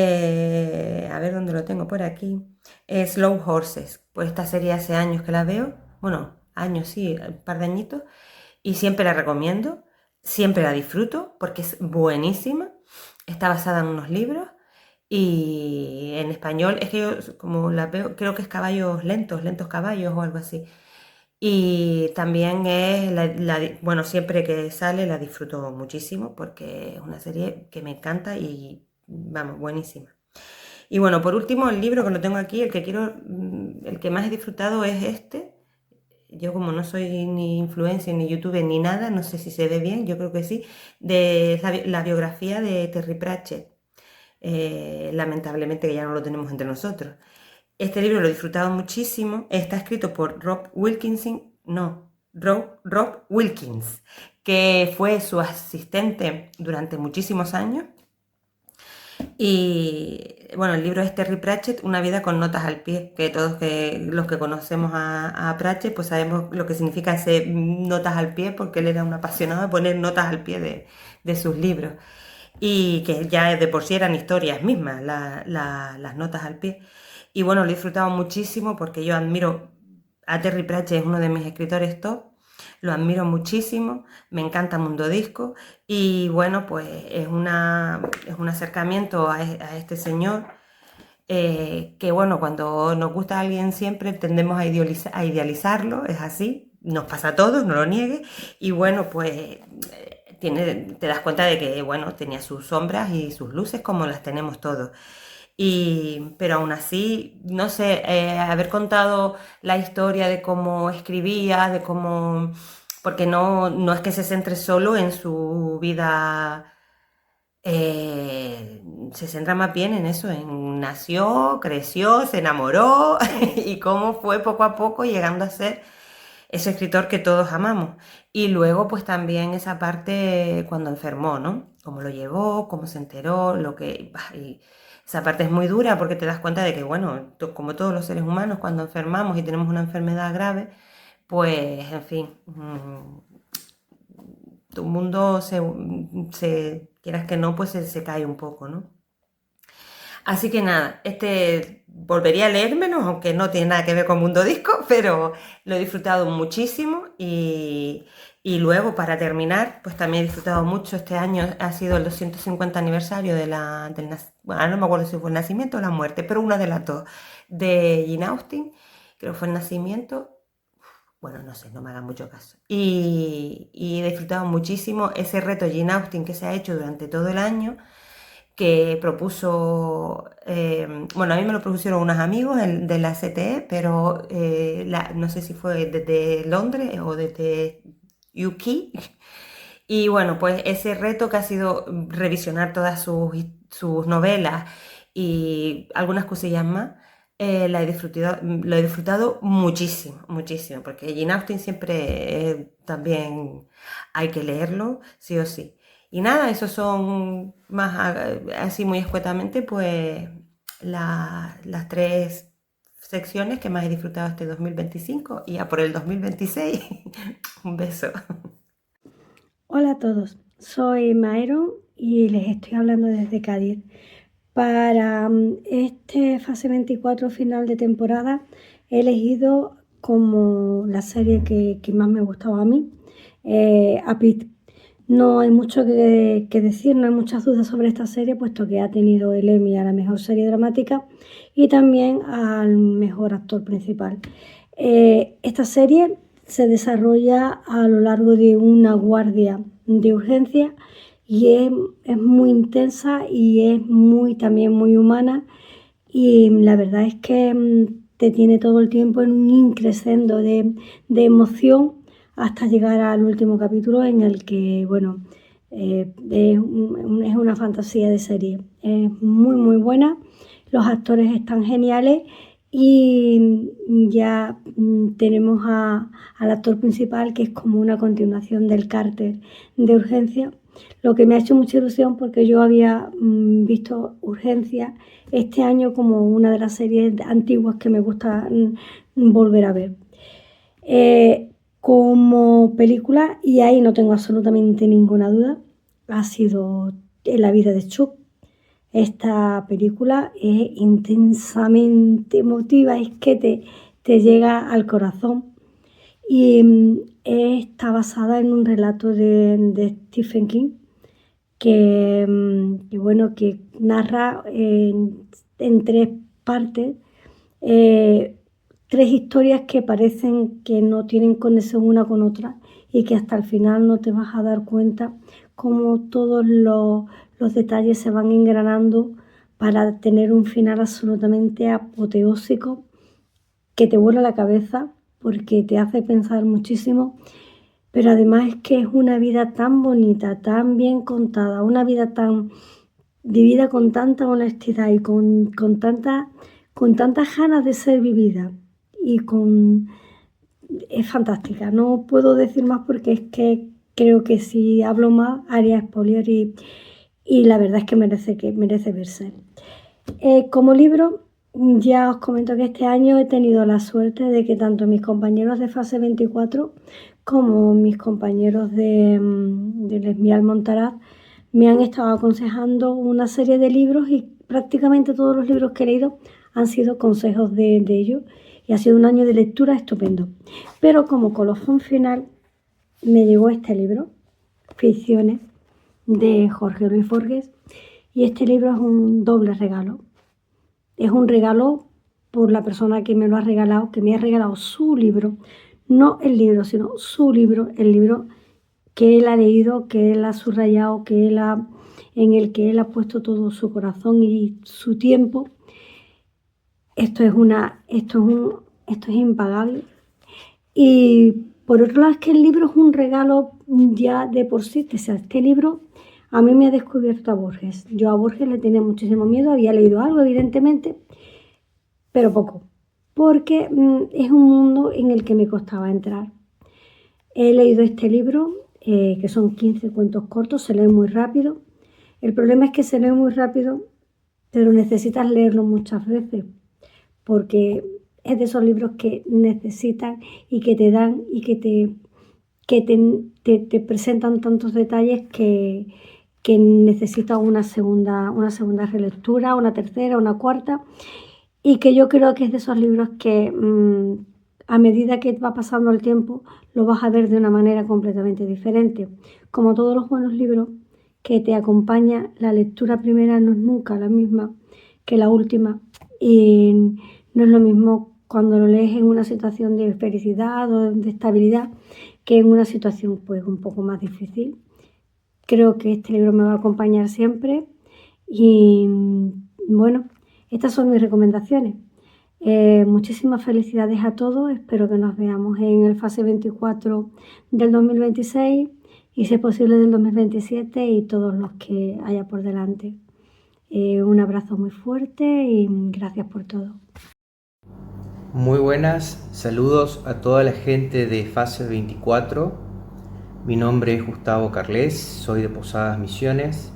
ver dónde lo tengo por aquí, Slow Horses. Pues esta serie hace años que la veo, bueno, años sí, un par de añitos, y siempre la recomiendo, siempre la disfruto porque es buenísima. Está basada en unos libros y en español es que yo como la veo, creo que es caballos lentos, lentos caballos o algo así. Y también es, bueno, siempre que sale la disfruto muchísimo porque es una serie que me encanta y, vamos, buenísima. Y bueno, por último, el libro que lo tengo aquí, el que más he disfrutado es este. Yo como no soy ni influencer, ni youtuber, ni nada, no sé si se ve bien, yo creo que sí, de la biografía de Terry Pratchett. Lamentablemente que ya no lo tenemos entre nosotros. Este libro lo he disfrutado muchísimo. Está escrito por Rob Wilkins, que fue su asistente durante muchísimos años. Y bueno, el libro es Terry Pratchett, Una vida con notas al pie, que todos los que conocemos a Pratchett pues sabemos lo que significa ese notas al pie, porque él era un apasionado de poner notas al pie de sus libros. Y que ya de por sí eran historias mismas, las notas al pie. Y bueno, lo he disfrutado muchísimo porque yo admiro a Terry Pratchett, es uno de mis escritores top, lo admiro muchísimo, me encanta Mundo Disco y bueno, pues es un acercamiento a este señor que bueno, cuando nos gusta a alguien siempre tendemos a idealizarlo, es así, nos pasa a todos, no lo niegues, y bueno, pues te das cuenta de que, bueno, tenía sus sombras y sus luces como las tenemos todos. Pero aún así, no sé, haber contado la historia de cómo escribía, de cómo... Porque no es que se centre solo en su vida, se centra más bien en eso, en nació, creció, se enamoró y cómo fue poco a poco llegando a ser ese escritor que todos amamos. Y luego, pues también esa parte cuando enfermó, ¿no? Cómo lo llevó, cómo se enteró, lo que... Y esa parte es muy dura porque te das cuenta de que, bueno, como todos los seres humanos, cuando enfermamos y tenemos una enfermedad grave, pues, en fin, tu mundo quieras que no, pues se cae un poco, ¿no? Así que nada, volvería a leérmelo, aunque no tiene nada que ver con Mundo Disco, pero lo he disfrutado muchísimo y luego para terminar, pues también he disfrutado mucho. Este año ha sido el 250 aniversario bueno, no me acuerdo si fue el nacimiento o la muerte, pero una de las dos, de Jane Austen, creo que fue el nacimiento. Bueno, no sé, no me hagan mucho caso. Y he disfrutado muchísimo ese reto Jane Austen que se ha hecho durante todo el año, que propuso, bueno, a mí me lo propusieron unos amigos de la CTE, pero no sé si fue desde Londres o desde UK. Y bueno, pues ese reto que ha sido revisionar todas sus novelas y algunas cosillas más, lo he disfrutado muchísimo, muchísimo, porque Jane Austen siempre también hay que leerlo, sí o sí. Y nada, esos son más así muy escuetamente, pues las tres secciones que más he disfrutado este 2025 y a por el 2026. Un beso. Hola a todos, soy Myron y les estoy hablando desde Cádiz. Para este fase 24 final de temporada he elegido como la serie que más me gustaba a mí, a Pitt. No hay mucho que decir, no hay muchas dudas sobre esta serie, puesto que ha tenido el Emmy a la mejor serie dramática y también al mejor actor principal. Esta serie se desarrolla a lo largo de una guardia de urgencia y es muy intensa y es también muy humana, y la verdad es que te tiene todo el tiempo en un increscendo de emoción hasta llegar al último capítulo, en el que, bueno, es una fantasía de serie. Es muy buena, los actores están geniales y ya tenemos al actor principal, que es como una continuación del Carter de Urgencia, lo que me ha hecho mucha ilusión porque yo había visto Urgencia este año como una de las series antiguas que me gusta volver a ver. Como película, y ahí no tengo absolutamente ninguna duda, ha sido La vida de Chuck. Esta película es intensamente emotiva, es que te llega al corazón, y está basada en un relato de Stephen King que narra en tres partes tres historias que parecen que no tienen conexión una con otra y que hasta el final no te vas a dar cuenta cómo todos los detalles se van engranando para tener un final absolutamente apoteósico que te vuela la cabeza porque te hace pensar muchísimo. Pero además es que es una vida tan bonita, tan bien contada, una vida tan vivida con tanta honestidad y con tantas ganas de ser vivida, y es fantástica. No puedo decir más porque es que creo que si hablo más haría spoiler, y la verdad es que merece verse. Como libro, ya os comento que este año he tenido la suerte de que tanto mis compañeros de fase 24 como mis compañeros de Les Miel Montaraz me han estado aconsejando una serie de libros, y prácticamente todos los libros que he leído han sido consejos de ellos, y ha sido un año de lectura estupendo. Pero como colofón final me llegó este libro, Ficciones, de Jorge Luis Borges, y este libro es un doble regalo. Es un regalo por la persona que me lo ha regalado, que me ha regalado su libro, no el libro, sino su libro, el libro que él ha leído, que él ha subrayado, en el que él ha puesto todo su corazón y su tiempo. Esto es impagable. Y por otro lado es que el libro es un regalo ya de por sí. O sea, este libro a mí me ha descubierto a Borges. Yo a Borges le tenía muchísimo miedo, había leído algo evidentemente, pero poco, porque es un mundo en el que me costaba entrar. He leído este libro, que son 15 cuentos cortos, se lee muy rápido. El problema es que se lee muy rápido, pero necesitas leerlo muchas veces, porque es de esos libros que necesitan y que te dan y que te presentan tantos detalles que necesitas una segunda relectura, una tercera, una cuarta, y que yo creo que es de esos libros que a medida que va pasando el tiempo lo vas a ver de una manera completamente diferente. Como todos los buenos libros que te acompaña, la lectura primera no es nunca la misma que la última, y no es lo mismo cuando lo lees en una situación de felicidad o de estabilidad que en una situación pues un poco más difícil. Creo que este libro me va a acompañar siempre y bueno, estas son mis recomendaciones. Muchísimas felicidades a todos, espero que nos veamos en el fase 24 del 2026 y si es posible del 2027 y todos los que haya por delante. Un abrazo muy fuerte y gracias por todo. Muy buenas, saludos a toda la gente de Fase 24. Mi nombre es Gustavo Carles, soy de Posadas Misiones.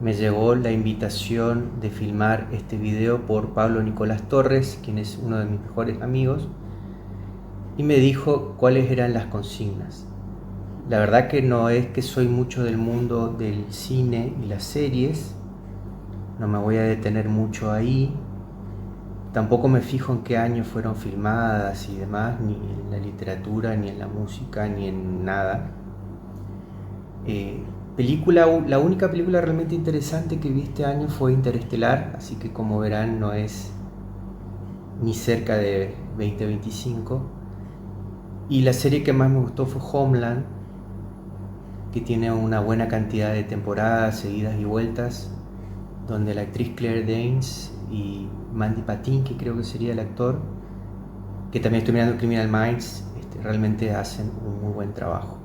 Me llegó la invitación de filmar este video por Pablo Nicolás Torres, quien es uno de mis mejores amigos, y me dijo cuáles eran las consignas. La verdad que no es que soy mucho del mundo del cine y las series, no me voy a detener mucho ahí. Tampoco me fijo en qué año fueron filmadas y demás, ni en la literatura, ni en la música, ni en nada. La única película realmente interesante que vi este año fue Interestelar, así que como verán no es ni cerca de 2025. Y la serie que más me gustó fue Homeland, que tiene una buena cantidad de temporadas, seguidas y vueltas, donde la actriz Claire Danes y Mandy Patinkin, creo que sería el actor, que también estoy mirando Criminal Minds, realmente hacen un muy buen trabajo.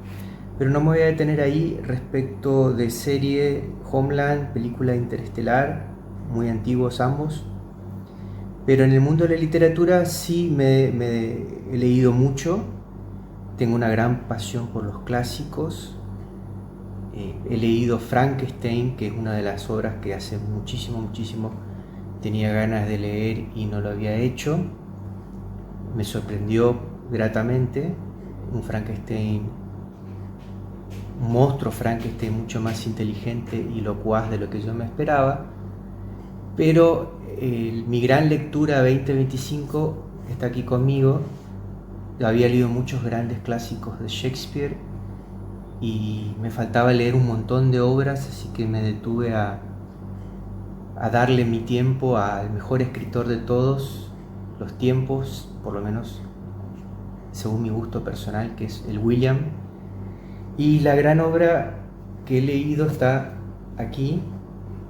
Pero no me voy a detener ahí. Respecto de serie, Homeland, película Interestelar, muy antiguos ambos. Pero en el mundo de la literatura sí he leído mucho, tengo una gran pasión por los clásicos. He leído Frankenstein, que es una de las obras que hace muchísimo tenía ganas de leer y no lo había hecho. Me sorprendió gratamente. Un monstruo Frankenstein mucho más inteligente y locuaz de lo que yo me esperaba. Pero mi gran lectura 2025 está aquí conmigo. Había leído muchos grandes clásicos de Shakespeare y me faltaba leer un montón de obras, así que me detuve a darle mi tiempo al mejor escritor de todos los tiempos, por lo menos según mi gusto personal, que es el William. Y la gran obra que he leído está aquí,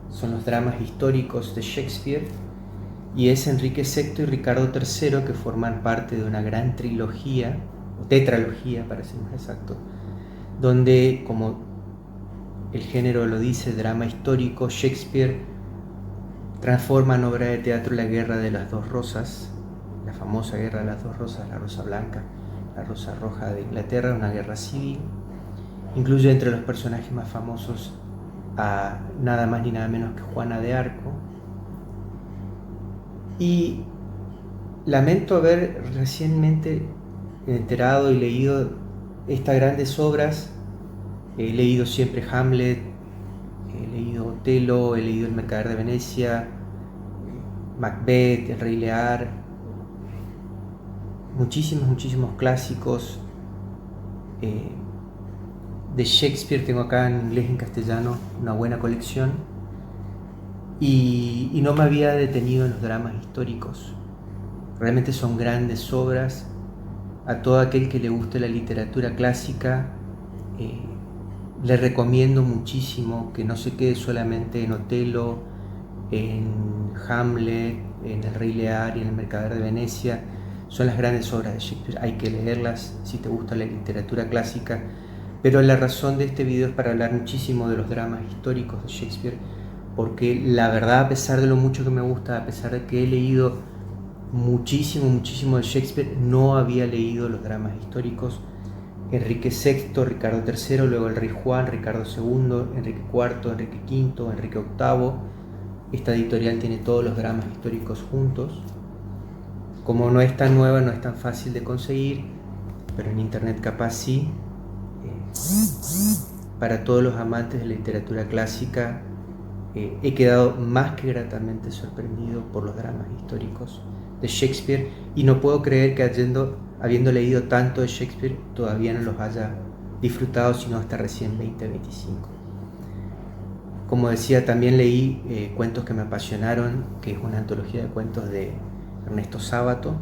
son los dramas históricos de Shakespeare, y es Enrique VI y Ricardo III, que forman parte de una gran trilogía, o tetralogía para ser más exacto, donde, como el género lo dice, drama histórico, Shakespeare transforma en obra de teatro la Guerra de las Dos Rosas, la famosa Guerra de las Dos Rosas, la Rosa Blanca, la Rosa Roja de Inglaterra, una guerra civil. Incluye entre los personajes más famosos a nada más ni nada menos que Juana de Arco. Y lamento haber recientemente enterado y leído estas grandes obras. He leído siempre Hamlet, he leído Otelo, he leído El Mercader de Venecia, Macbeth, El Rey Lear, muchísimos clásicos. De Shakespeare tengo acá en inglés y en castellano una buena colección. y no me había detenido en los dramas históricos. Realmente son grandes obras. A todo aquel que le guste la literatura clásica, le recomiendo muchísimo que no se quede solamente en Otelo, en Hamlet, en El Rey Lear y en El Mercader de Venecia. Son las grandes obras de Shakespeare, hay que leerlas si te gusta la literatura clásica. Pero la razón de este video es para hablar muchísimo de los dramas históricos de Shakespeare, porque la verdad, a pesar de lo mucho que me gusta, a pesar de que he leído muchísimo de Shakespeare, no había leído los dramas históricos. Enrique VI, Ricardo III, luego el rey Juan, Ricardo II, Enrique IV, Enrique V, Enrique VIII. Esta editorial tiene todos los dramas históricos juntos. Como no es tan nueva, no es tan fácil de conseguir, pero en internet capaz sí. Para todos los amantes de la literatura clásica, he quedado más que gratamente sorprendido por los dramas históricos de Shakespeare, y no puedo creer que habiendo leído tanto de Shakespeare todavía no los haya disfrutado, sino hasta recién 2025. Como decía, también leí Cuentos que me apasionaron, que es una antología de cuentos de Ernesto Sábato.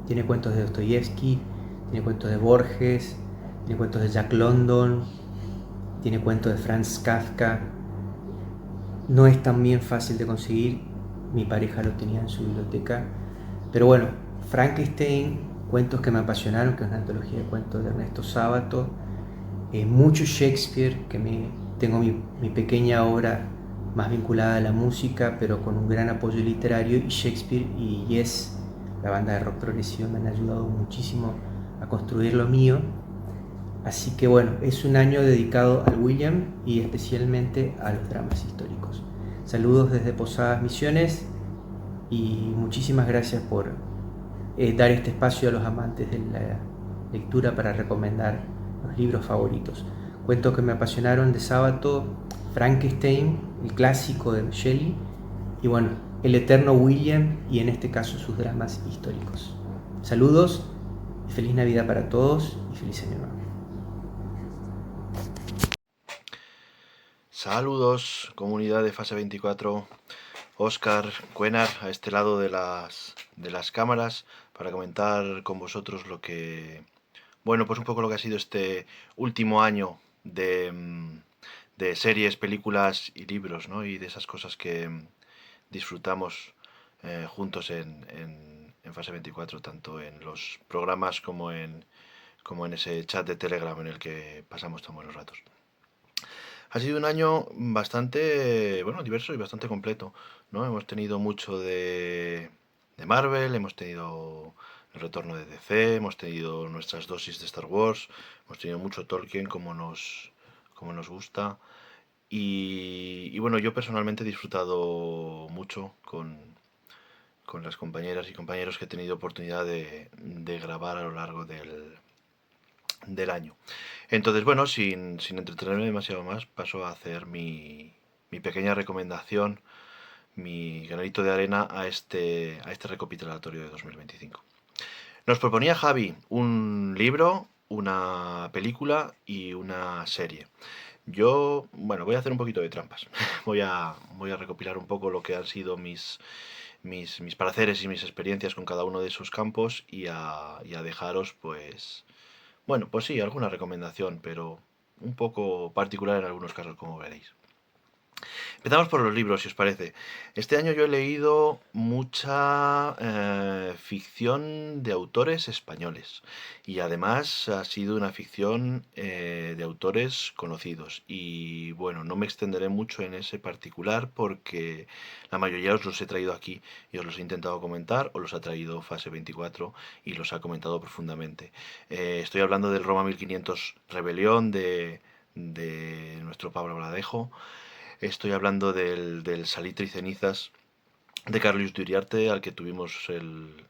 Tiene cuentos de Dostoyevsky, tiene cuentos de Borges, tiene cuentos de Jack London, tiene cuentos de Franz Kafka. No es tan bien fácil de conseguir, mi pareja lo tenía en su biblioteca, pero bueno, Frankenstein, Cuentos que me apasionaron, que es una antología de cuentos de Ernesto Sábato, mucho Shakespeare, tengo mi pequeña obra más vinculada a la música, pero con un gran apoyo literario, y Shakespeare y Yes, la banda de rock progresivo, me han ayudado muchísimo a construir lo mío. Así que bueno, es un año dedicado al William y especialmente a los dramas históricos. Saludos desde Posadas Misiones y muchísimas gracias por dar este espacio a los amantes de la lectura para recomendar los libros favoritos. Cuentos que me apasionaron de Sábato, Frankenstein, el clásico de Shelley, y bueno, el eterno William, y en este caso sus dramas históricos. Saludos y feliz Navidad para todos y feliz año nuevo. Saludos, comunidad de Fase 24. Óscar Cuenar a este lado de las cámaras para comentar con vosotros lo que, bueno, pues un poco lo que ha sido este último año de series, películas y libros, ¿no? Y de esas cosas que disfrutamos juntos en Fase 24, tanto en los programas como en ese chat de Telegram en el que pasamos tan buenos ratos. Ha sido un año bastante, bueno, diverso y bastante completo, ¿no? Hemos tenido mucho de Marvel, hemos tenido el retorno de DC, hemos tenido nuestras dosis de Star Wars, hemos tenido mucho Tolkien como nos gusta. Y bueno, yo personalmente he disfrutado mucho con las compañeras y compañeros que he tenido oportunidad de grabar a lo largo del año. Entonces, bueno, sin entretenerme demasiado más, paso a hacer mi pequeña recomendación, mi granito de arena a este recopilatorio de 2025. Nos proponía Javi un libro, una película y una serie. Yo, bueno, voy a hacer un poquito de trampas. Voy a recopilar un poco lo que han sido mis pareceres y mis experiencias con cada uno de esos campos y a dejaros, pues, bueno, pues sí, alguna recomendación, pero un poco particular en algunos casos, como veréis. Empezamos por los libros, si os parece. Este año yo he leído mucha ficción de autores españoles, y además ha sido una ficción de autores conocidos. Y bueno, no me extenderé mucho en ese particular porque la mayoría os los he traído aquí y os los he intentado comentar, o los ha traído Fase 24 y los ha comentado profundamente. Estoy hablando del Roma 1500 Rebelión de nuestro Pablo Bladejo. Estoy hablando del Salitre y Cenizas de Carlos Uriarte, al que tuvimos el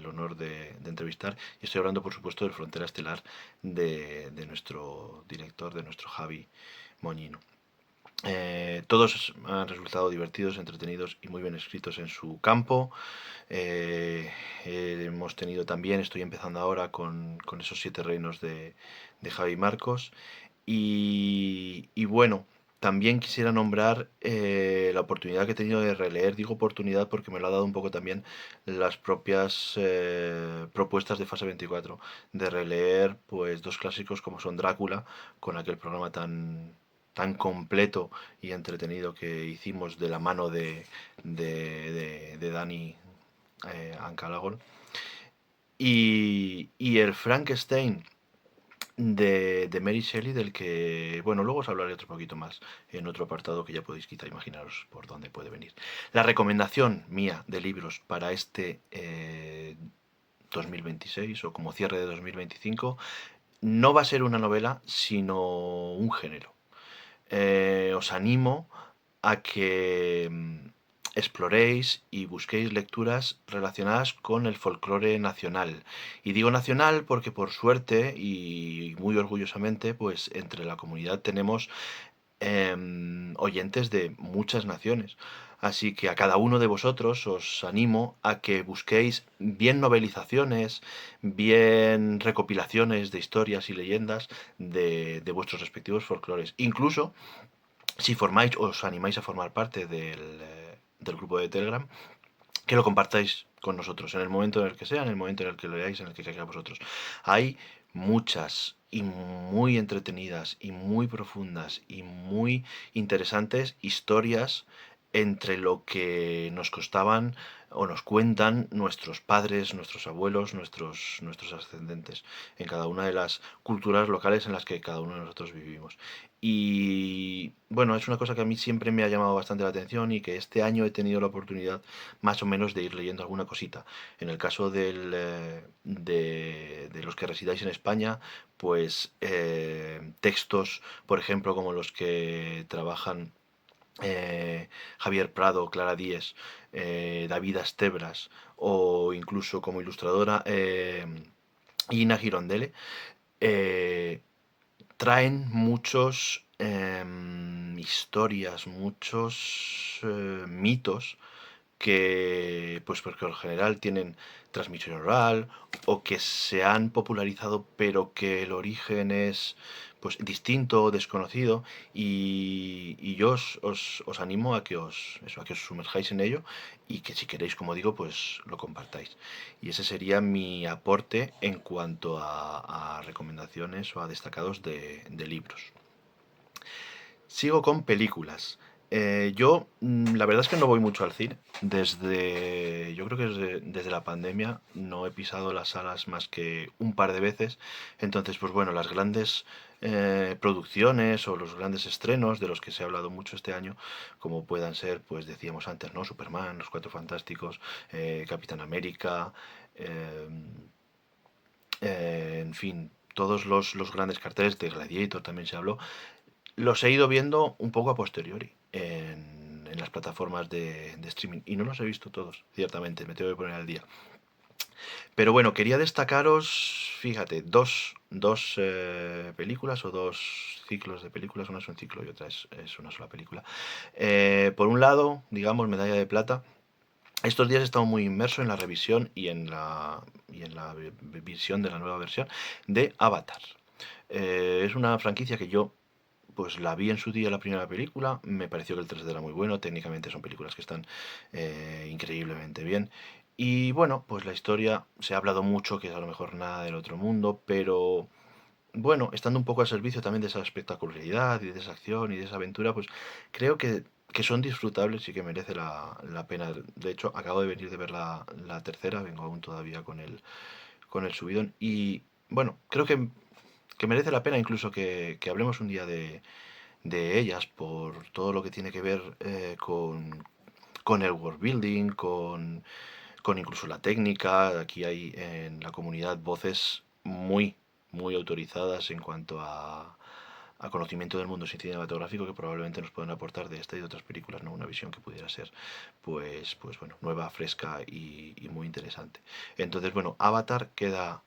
honor de entrevistar. Y estoy hablando, por supuesto, del Frontera Estelar de nuestro director, de nuestro Javi Moñino. Todos han resultado divertidos, entretenidos y muy bien escritos en su campo. Hemos tenido también, estoy empezando ahora con esos 7 reinos de Javi Marcos. Y bueno, también quisiera nombrar la oportunidad que he tenido de releer. Digo oportunidad porque me lo ha dado un poco también las propias propuestas de Fase 24, de releer pues dos clásicos como son Drácula, con aquel programa tan completo y entretenido que hicimos de la mano de Dani Ancalagón, y el Frankenstein de Mary Shelley, del que, bueno, luego os hablaré otro poquito más en otro apartado que ya podéis quizá imaginaros por dónde puede venir. La recomendación mía de libros para este 2026 o como cierre de 2025 no va a ser una novela, sino un género. Os animo a que exploréis y busquéis lecturas relacionadas con el folclore nacional. Y digo nacional porque por suerte y muy orgullosamente, pues entre la comunidad tenemos oyentes de muchas naciones. Así que a cada uno de vosotros os animo a que busquéis bien novelizaciones, bien recopilaciones de historias y leyendas de vuestros respectivos folclores. Incluso si os animáis a formar parte del grupo de Telegram, que lo compartáis con nosotros en el momento en el que sea, en el momento en el que lo leáis, en el que caiga a vosotros. Hay muchas y muy entretenidas y muy profundas y muy interesantes historias entre lo que nos costaban o nos cuentan nuestros padres, nuestros abuelos, nuestros ascendentes, en cada una de las culturas locales en las que cada uno de nosotros vivimos. Y bueno, es una cosa que a mí siempre me ha llamado bastante la atención y que este año he tenido la oportunidad más o menos de ir leyendo alguna cosita. En el caso de los que residáis en España, pues textos, por ejemplo, como los que trabajan Javier Prado, Clara Díez, David Astebras o incluso como ilustradora Ina Girondele, eh, traen muchos historias, muchos mitos que, pues porque en general tienen transmisión oral o que se han popularizado pero que el origen es pues distinto o desconocido, y yo os animo a que a que os sumerjáis en ello y que si queréis, como digo, pues lo compartáis. Y ese sería mi aporte en cuanto a recomendaciones o a destacados de libros. Sigo con películas. La verdad es que no voy mucho al cine. Yo creo que desde la pandemia no he pisado las salas más que un par de veces. Entonces, pues bueno, las grandes producciones o los grandes estrenos de los que se ha hablado mucho este año, como puedan ser, pues decíamos antes, ¿no? Superman, Los Cuatro Fantásticos, Capitán América, eh, en fin, todos los grandes carteles de Gladiator también se habló. Los he ido viendo un poco a posteriori en las plataformas de streaming y no los he visto todos, ciertamente, me tengo que poner al día. Pero bueno, quería destacaros, fíjate, dos películas o dos ciclos de películas, una es un ciclo y otra es una sola película. Por un lado, digamos, medalla de plata. Estos días he estado muy inmerso en la revisión y en la visión de la nueva versión de Avatar. Es una franquicia que yo pues la vi en su día la primera película, me pareció que el 3D era muy bueno, técnicamente son películas que están increíblemente bien. Y bueno, pues la historia se ha hablado mucho, que es a lo mejor nada del otro mundo, pero bueno, estando un poco al servicio también de esa espectacularidad y de esa acción y de esa aventura, pues creo que son disfrutables y que merece la pena. De hecho, acabo de venir de ver la tercera, vengo aún todavía con el subidón. Y bueno, creo que merece la pena incluso que hablemos un día de ellas por todo lo que tiene que ver con el world building, con incluso la técnica. Aquí hay en la comunidad voces muy autorizadas en cuanto a conocimiento del mundo cinematográfico que probablemente nos puedan aportar de esta y de otras películas, ¿no? Una visión que pudiera ser, pues bueno, nueva, fresca y muy interesante. Entonces, bueno, Avatar queda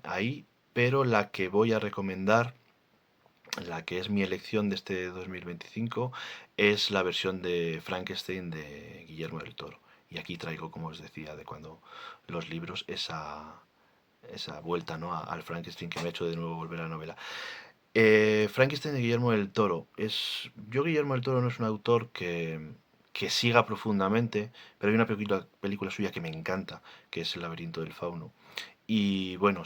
ahí, pero la que voy a recomendar, la que es mi elección de este 2025, es la versión de Frankenstein de Guillermo del Toro. Y aquí traigo, como os decía, de cuando los libros, esa vuelta, ¿no? al Frankenstein que me ha hecho de nuevo volver a la novela. Frankenstein de Guillermo del Toro. Guillermo del Toro no es un autor que siga profundamente, pero hay una película suya que me encanta, que es El laberinto del fauno. Y bueno,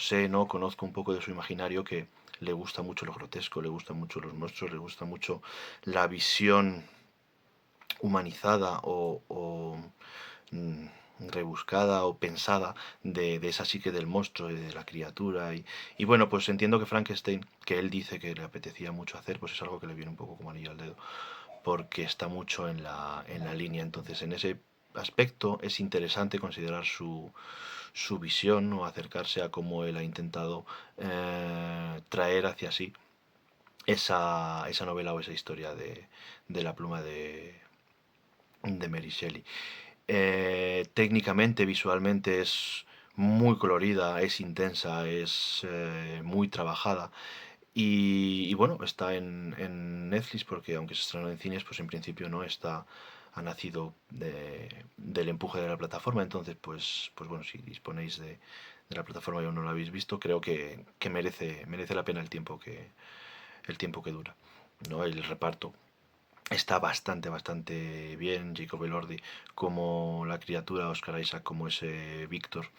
conozco un poco de su imaginario, que le gusta mucho lo grotesco, le gustan mucho los monstruos, le gusta mucho la visión humanizada mm, rebuscada o pensada de esa psique del monstruo y de la criatura. Y bueno, pues entiendo que Frankenstein, que él dice que le apetecía mucho hacer, pues es algo que le viene un poco como anillo al dedo, porque está mucho en la línea. Entonces, en ese aspecto es interesante considerar su visión o acercarse a cómo él ha intentado traer hacia sí esa novela o esa historia de la pluma de Mary Shelley. Técnicamente, visualmente es muy colorida, es intensa, es muy trabajada. Y bueno, está en Netflix, porque aunque se estrenó en cines, pues en principio no está, ha nacido del empuje de la plataforma. Entonces, pues bueno, si disponéis de la plataforma y aún no la habéis visto, creo que merece la pena el tiempo que dura, ¿no? El reparto está bastante bien. Jacob Elordi como la criatura, Oscar Isaac como ese Víctor,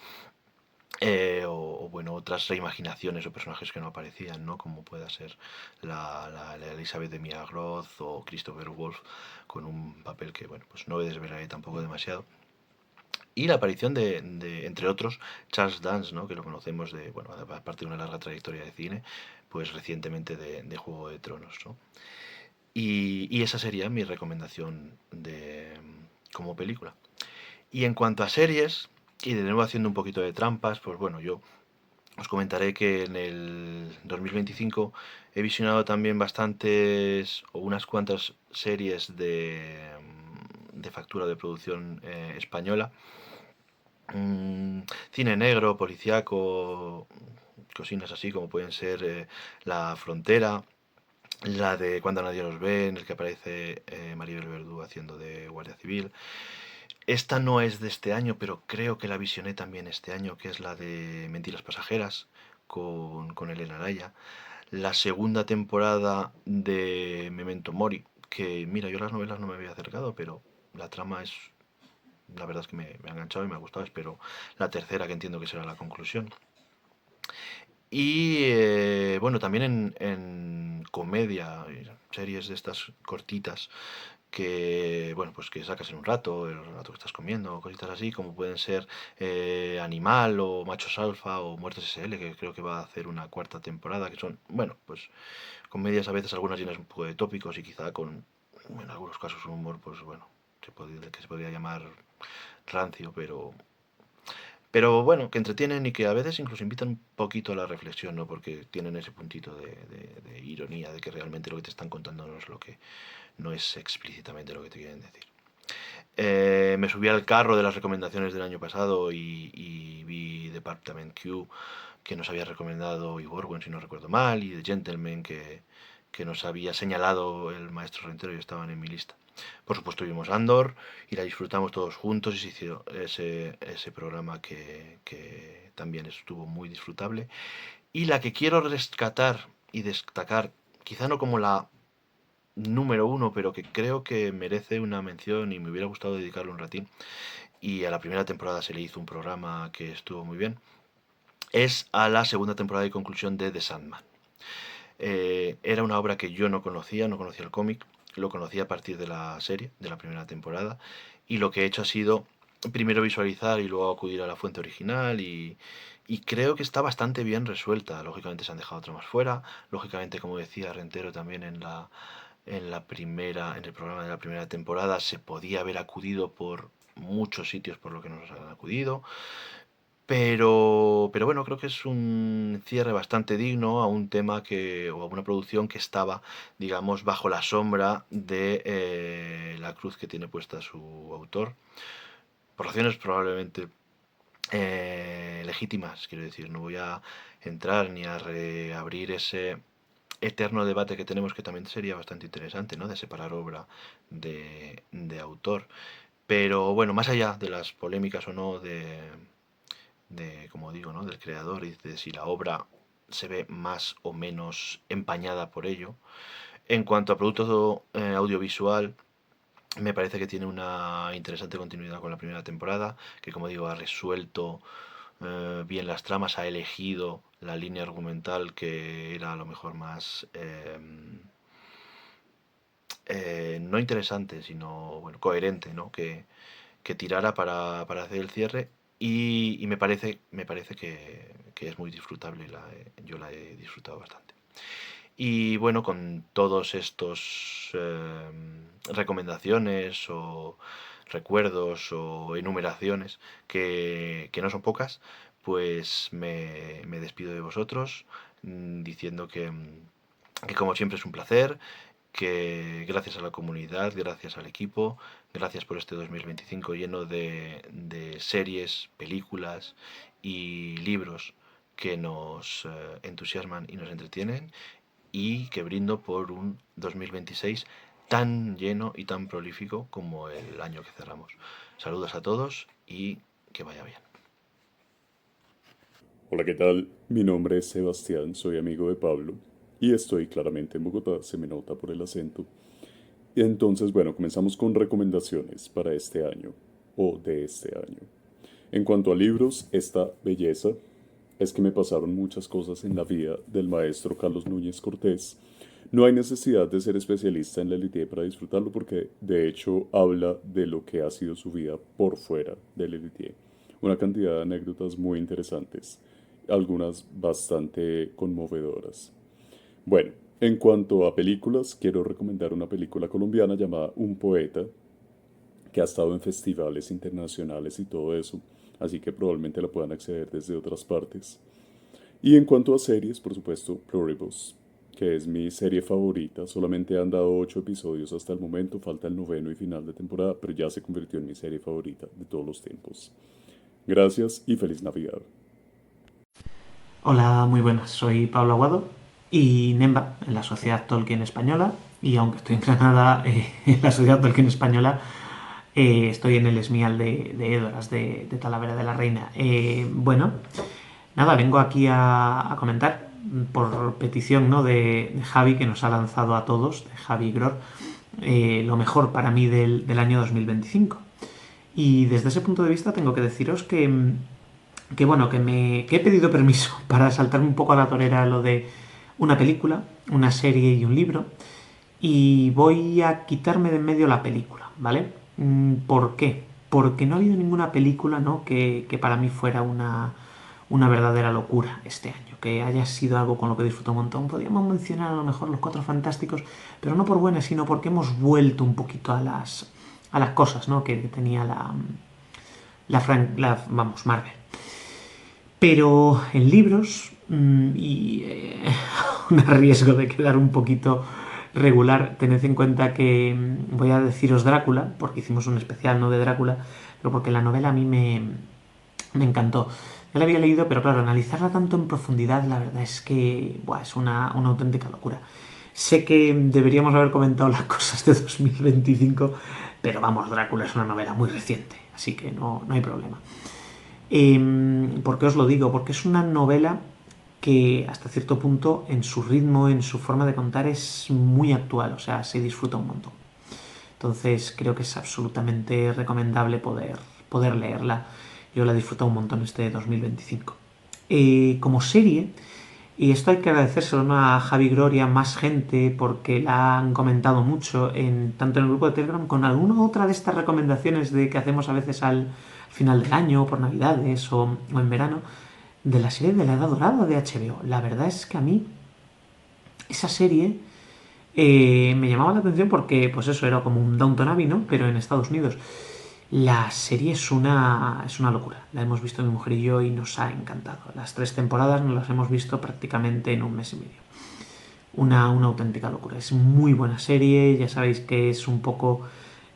bueno, otras reimaginaciones o personajes que no aparecían, ¿no? Como pueda ser la Elizabeth de Mia Groth o Christopher Wolf, con un papel que, bueno, pues no desvelaré tampoco demasiado. Y la aparición entre otros, Charles Dance, ¿no? Que lo conocemos bueno, aparte de una larga trayectoria de cine, pues recientemente de Juego de Tronos, ¿no? Y esa sería mi recomendación como película. Y en cuanto a series, y de nuevo haciendo un poquito de trampas, pues bueno, yo os comentaré que en el 2025 he visionado también bastantes o unas cuantas series de factura de producción española. Cine negro, policíaco, cosinas así como pueden ser La Frontera, la de Cuando nadie los ve, en el que aparece Maribel Verdú haciendo de guardia civil. Esta no es de este año, pero creo que la visioné también este año, que es la de Mentiras pasajeras, con Elena Araya. La segunda temporada de Memento Mori, que mira, yo las novelas no me había acercado, pero la trama la verdad es que me ha enganchado y me ha gustado. Espero la tercera, que entiendo que será la conclusión. Y bueno, también en comedia, series de estas cortitas que, bueno, pues que sacas en un rato, el rato que estás comiendo, cositas así, como pueden ser Animal o Machos Alfa o Muertes SL, que creo que va a hacer una cuarta temporada, que son, bueno, pues comedias a veces algunas llenas un poco de tópicos y quizá con, en algunos casos, un humor, pues bueno, que se podría llamar rancio, pero bueno, que entretienen y que a veces incluso invitan un poquito a la reflexión, ¿no? Porque tienen ese puntito de ironía, de que realmente lo que te están contando no es explícitamente lo que te quieren decir. Me subí al carro de las recomendaciones del año pasado y vi Department Q, que nos había recomendado Iborguen, si no recuerdo mal, y The Gentleman, que nos había señalado el maestro Rentero, y estaban en mi lista. Por supuesto vimos Andor y la disfrutamos todos juntos, y se hizo ese programa que también estuvo muy disfrutable. Y la que quiero rescatar y destacar, quizá no como la número uno, pero que creo que merece una mención y me hubiera gustado dedicarle un ratín, y a la primera temporada se le hizo un programa que estuvo muy bien, es a la segunda temporada y conclusión de The Sandman. Era una obra que yo no conocía el cómic, lo conocí a partir de la serie, de la primera temporada, y lo que he hecho ha sido primero visualizar y luego acudir a la fuente original, y creo que está bastante bien resuelta. Lógicamente se han dejado tramas fuera, lógicamente, como decía Rentero también en el programa de la primera temporada, se podía haber acudido por muchos sitios por lo que nos han acudido, pero bueno, creo que es un cierre bastante digno a un tema o a una producción que estaba, digamos, bajo la sombra de la cruz que tiene puesta su autor, por razones probablemente legítimas, quiero decir. No voy a entrar ni a reabrir ese eterno debate que tenemos, que también sería bastante interesante, ¿no? De separar obra de autor. Pero bueno, más allá de las polémicas o no como digo, ¿no? Del creador, y de si la obra se ve más o menos empañada por ello. En cuanto a producto audiovisual, me parece que tiene una interesante continuidad con la primera temporada, que como digo ha resuelto bien las tramas, ha elegido la línea argumental que era a lo mejor más no interesante, sino bueno, coherente, ¿no? Que tirara para hacer el cierre y me parece que es muy disfrutable, yo la he disfrutado bastante. Y bueno, con todos estos recomendaciones o recuerdos o enumeraciones que no son pocas, pues me despido de vosotros diciendo que como siempre es un placer, que gracias a la comunidad, gracias al equipo, gracias por este 2025 lleno de series, películas y libros que nos entusiasman y nos entretienen, y que brindo por un 2026 tan lleno y tan prolífico como el año que cerramos. Saludos a todos y que vaya bien. Hola, ¿qué tal? Mi nombre es Sebastián, soy amigo de Pablo y estoy claramente en Bogotá, se me nota por el acento. Y entonces, bueno, comenzamos con recomendaciones para este año o de este año. En cuanto a libros, esta belleza es que me pasaron muchas cosas en la vida del maestro Carlos Núñez Cortés. No hay necesidad de ser especialista en la Lelutier para disfrutarlo porque de hecho habla de lo que ha sido su vida por fuera de la Lelutier. Una cantidad de anécdotas muy interesantes, algunas bastante conmovedoras. Bueno, en cuanto a películas, quiero recomendar una película colombiana llamada Un Poeta, que ha estado en festivales internacionales y todo eso, así que probablemente la puedan acceder desde otras partes. Y en cuanto a series, por supuesto, Pluribus, que es mi serie favorita. Solamente han dado 8 episodios hasta el momento, falta el 9º y final de temporada, pero ya se convirtió en mi serie favorita de todos los tiempos. Gracias y feliz Navidad. Hola, muy buenas, soy Pablo Aguado y Nemba en la Sociedad Tolkien Española, y aunque estoy en Granada, en la Sociedad Tolkien Española, estoy en el Esmial de Edoras, de Talavera de la Reina. Bueno, nada, vengo aquí a comentar por petición, ¿no?, de Javi, que nos ha lanzado a todos, de Javi Gror, lo mejor para mí del año 2025. Y desde ese punto de vista tengo que deciros que bueno, que he pedido permiso para saltarme un poco a la torera lo de una película, una serie y un libro, y voy a quitarme de en medio la película, ¿vale? ¿Por qué? Porque no ha habido ninguna película, ¿no?, que para mí fuera una verdadera locura este año, que haya sido algo con lo que disfruto un montón. Podríamos mencionar a lo mejor Los Cuatro Fantásticos, pero no por buenas, sino porque hemos vuelto un poquito a las cosas, ¿no?, que tenía Marvel. Pero en libros, y un riesgo de quedar un poquito regular, tened en cuenta que voy a deciros Drácula, porque hicimos un especial, ¿no?, de Drácula, pero porque la novela a mí me encantó. Ya la había leído, pero claro, analizarla tanto en profundidad, la verdad es que es una auténtica locura. Sé que deberíamos haber comentado las cosas de 2025, pero vamos, Drácula es una novela muy reciente, así que no hay problema. ¿Por qué os lo digo? Porque es una novela que hasta cierto punto en su ritmo, en su forma de contar, es muy actual, o sea, se disfruta un montón. Entonces creo que es absolutamente recomendable poder leerla. Yo la he disfrutado un montón este 2025. Como serie, y esto hay que agradecérselo a Javi Gloria, más gente, porque la han comentado mucho, tanto en el grupo de Telegram, con alguna otra de estas recomendaciones que hacemos a veces al final del año, por Navidades o en verano, de la serie de la Edad Dorada de HBO. La verdad es que a mí esa serie me llamaba la atención porque, pues eso, era como un Downton Abbey, ¿no?, pero en Estados Unidos. La serie es una locura. La hemos visto mi mujer y yo y nos ha encantado. Las 3 temporadas nos las hemos visto prácticamente en un mes y medio. Una auténtica locura. Es muy buena serie. Ya sabéis que es un poco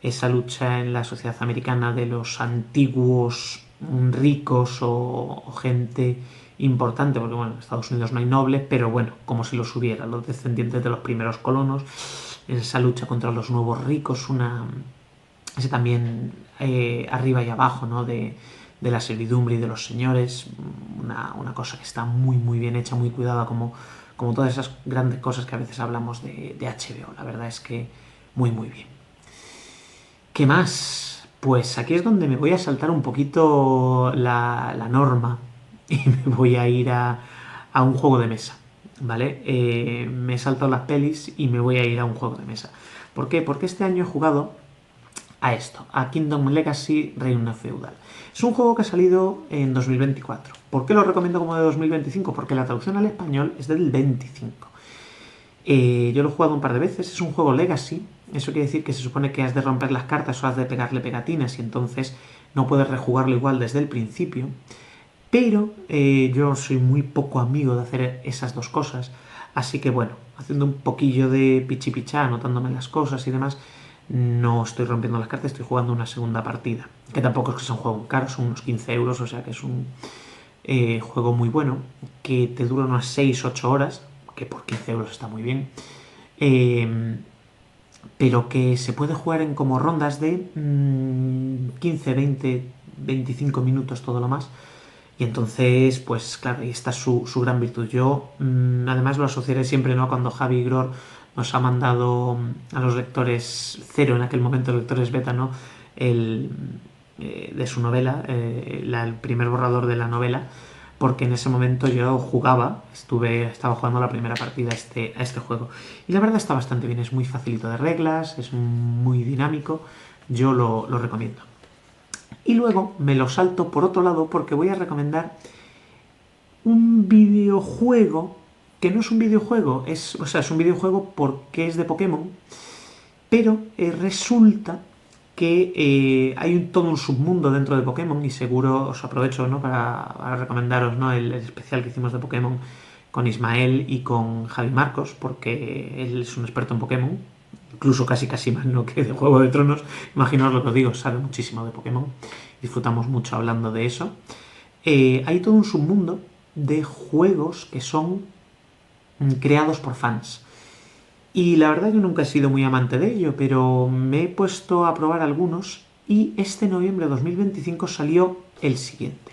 esa lucha en la sociedad americana de los antiguos ricos o gente importante, porque bueno, en Estados Unidos no hay nobles, pero bueno, como si los hubiera, los descendientes de los primeros colonos, esa lucha contra los nuevos ricos, ese también arriba y abajo, ¿no?, de de la servidumbre y de los señores, una cosa que está muy muy bien hecha, muy cuidada, como todas esas grandes cosas que a veces hablamos de HBO. La verdad es que muy muy bien. ¿Qué más? Pues aquí es donde me voy a saltar un poquito la norma y me voy a ir a un juego de mesa, ¿vale? Me he saltado las pelis y me voy a ir a un juego de mesa. ¿Por qué? Porque este año he jugado a esto, a Kingdom Legacy Reino Feudal. Es un juego que ha salido en 2024. ¿Por qué lo recomiendo como de 2025? Porque la traducción al español es del 25. Yo lo he jugado un par de veces, es un juego Legacy. Eso quiere decir que se supone que has de romper las cartas o has de pegarle pegatinas y entonces no puedes rejugarlo igual desde el principio. Pero yo soy muy poco amigo de hacer esas dos cosas. Así que bueno, haciendo un poquillo de pichipichá, anotándome las cosas y demás, no estoy rompiendo las cartas, estoy jugando una segunda partida. Que tampoco es que sea un juego caro, son unos 15 euros, o sea que es un juego muy bueno, que te dura unas 6-8 horas, que por 15 euros está muy bien. Pero que se puede jugar en como rondas de 15, 20, 25 minutos todo lo más. Y entonces, pues claro, ahí está su gran virtud. Yo además lo asociaré siempre, ¿no?, cuando Javi Gror nos ha mandado a los lectores cero, en aquel momento lectores beta, ¿no?, de su novela, el primer borrador de la novela, porque en ese momento yo estaba jugando la primera partida a este juego. Y la verdad está bastante bien, es muy facilito de reglas, es muy dinámico, yo lo recomiendo. Y luego me lo salto por otro lado porque voy a recomendar un videojuego que no es un videojuego, es un videojuego porque es de Pokémon, pero resulta que hay todo un submundo dentro de Pokémon y seguro os aprovecho, ¿no?, para recomendaros, ¿no?, el especial que hicimos de Pokémon con Ismael y con Javi Marcos, porque él es un experto en Pokémon, incluso casi más, ¿no?, que de Juego de Tronos. Imaginaos lo que os digo, sabe muchísimo de Pokémon, disfrutamos mucho hablando de eso. Hay todo un submundo de juegos que son creados por fans. Y la verdad yo nunca he sido muy amante de ello, pero me he puesto a probar algunos y este noviembre de 2025 salió el siguiente,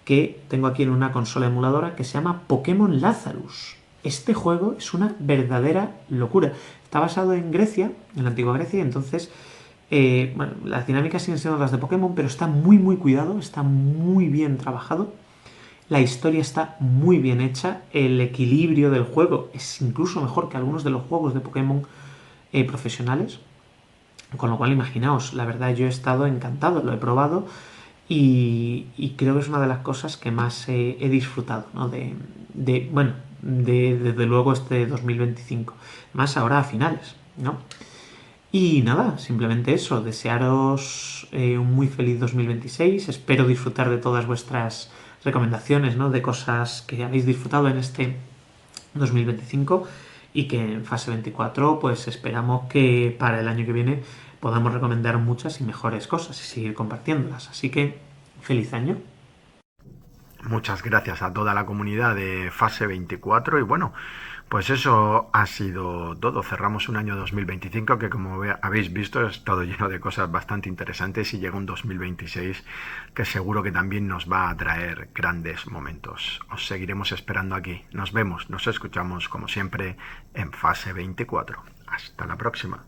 que tengo aquí en una consola emuladora, que se llama Pokémon Lazarus. Este juego es una verdadera locura. Está basado en Grecia, en la antigua Grecia, y entonces bueno, las dinámicas siguen siendo las de Pokémon, pero está muy muy cuidado, está muy bien trabajado. La historia está muy bien hecha, el equilibrio del juego es incluso mejor que algunos de los juegos de Pokémon profesionales, con lo cual imaginaos, la verdad yo he estado encantado, lo he probado y creo que es una de las cosas que más he disfrutado, ¿no?, desde luego este 2025, más ahora a finales, ¿no? Y nada, simplemente eso, desearos un muy feliz 2026, espero disfrutar de todas vuestras recomendaciones, ¿no?, de cosas que habéis disfrutado en este 2025 y que en fase 24 pues esperamos que para el año que viene podamos recomendar muchas y mejores cosas y seguir compartiéndolas. Así que feliz año. Muchas gracias a toda la comunidad de fase 24 y bueno, pues eso ha sido todo. Cerramos un año 2025 que, como habéis visto, ha estado lleno de cosas bastante interesantes y llega un 2026 que seguro que también nos va a traer grandes momentos. Os seguiremos esperando aquí. Nos vemos, nos escuchamos como siempre en fase 24. Hasta la próxima.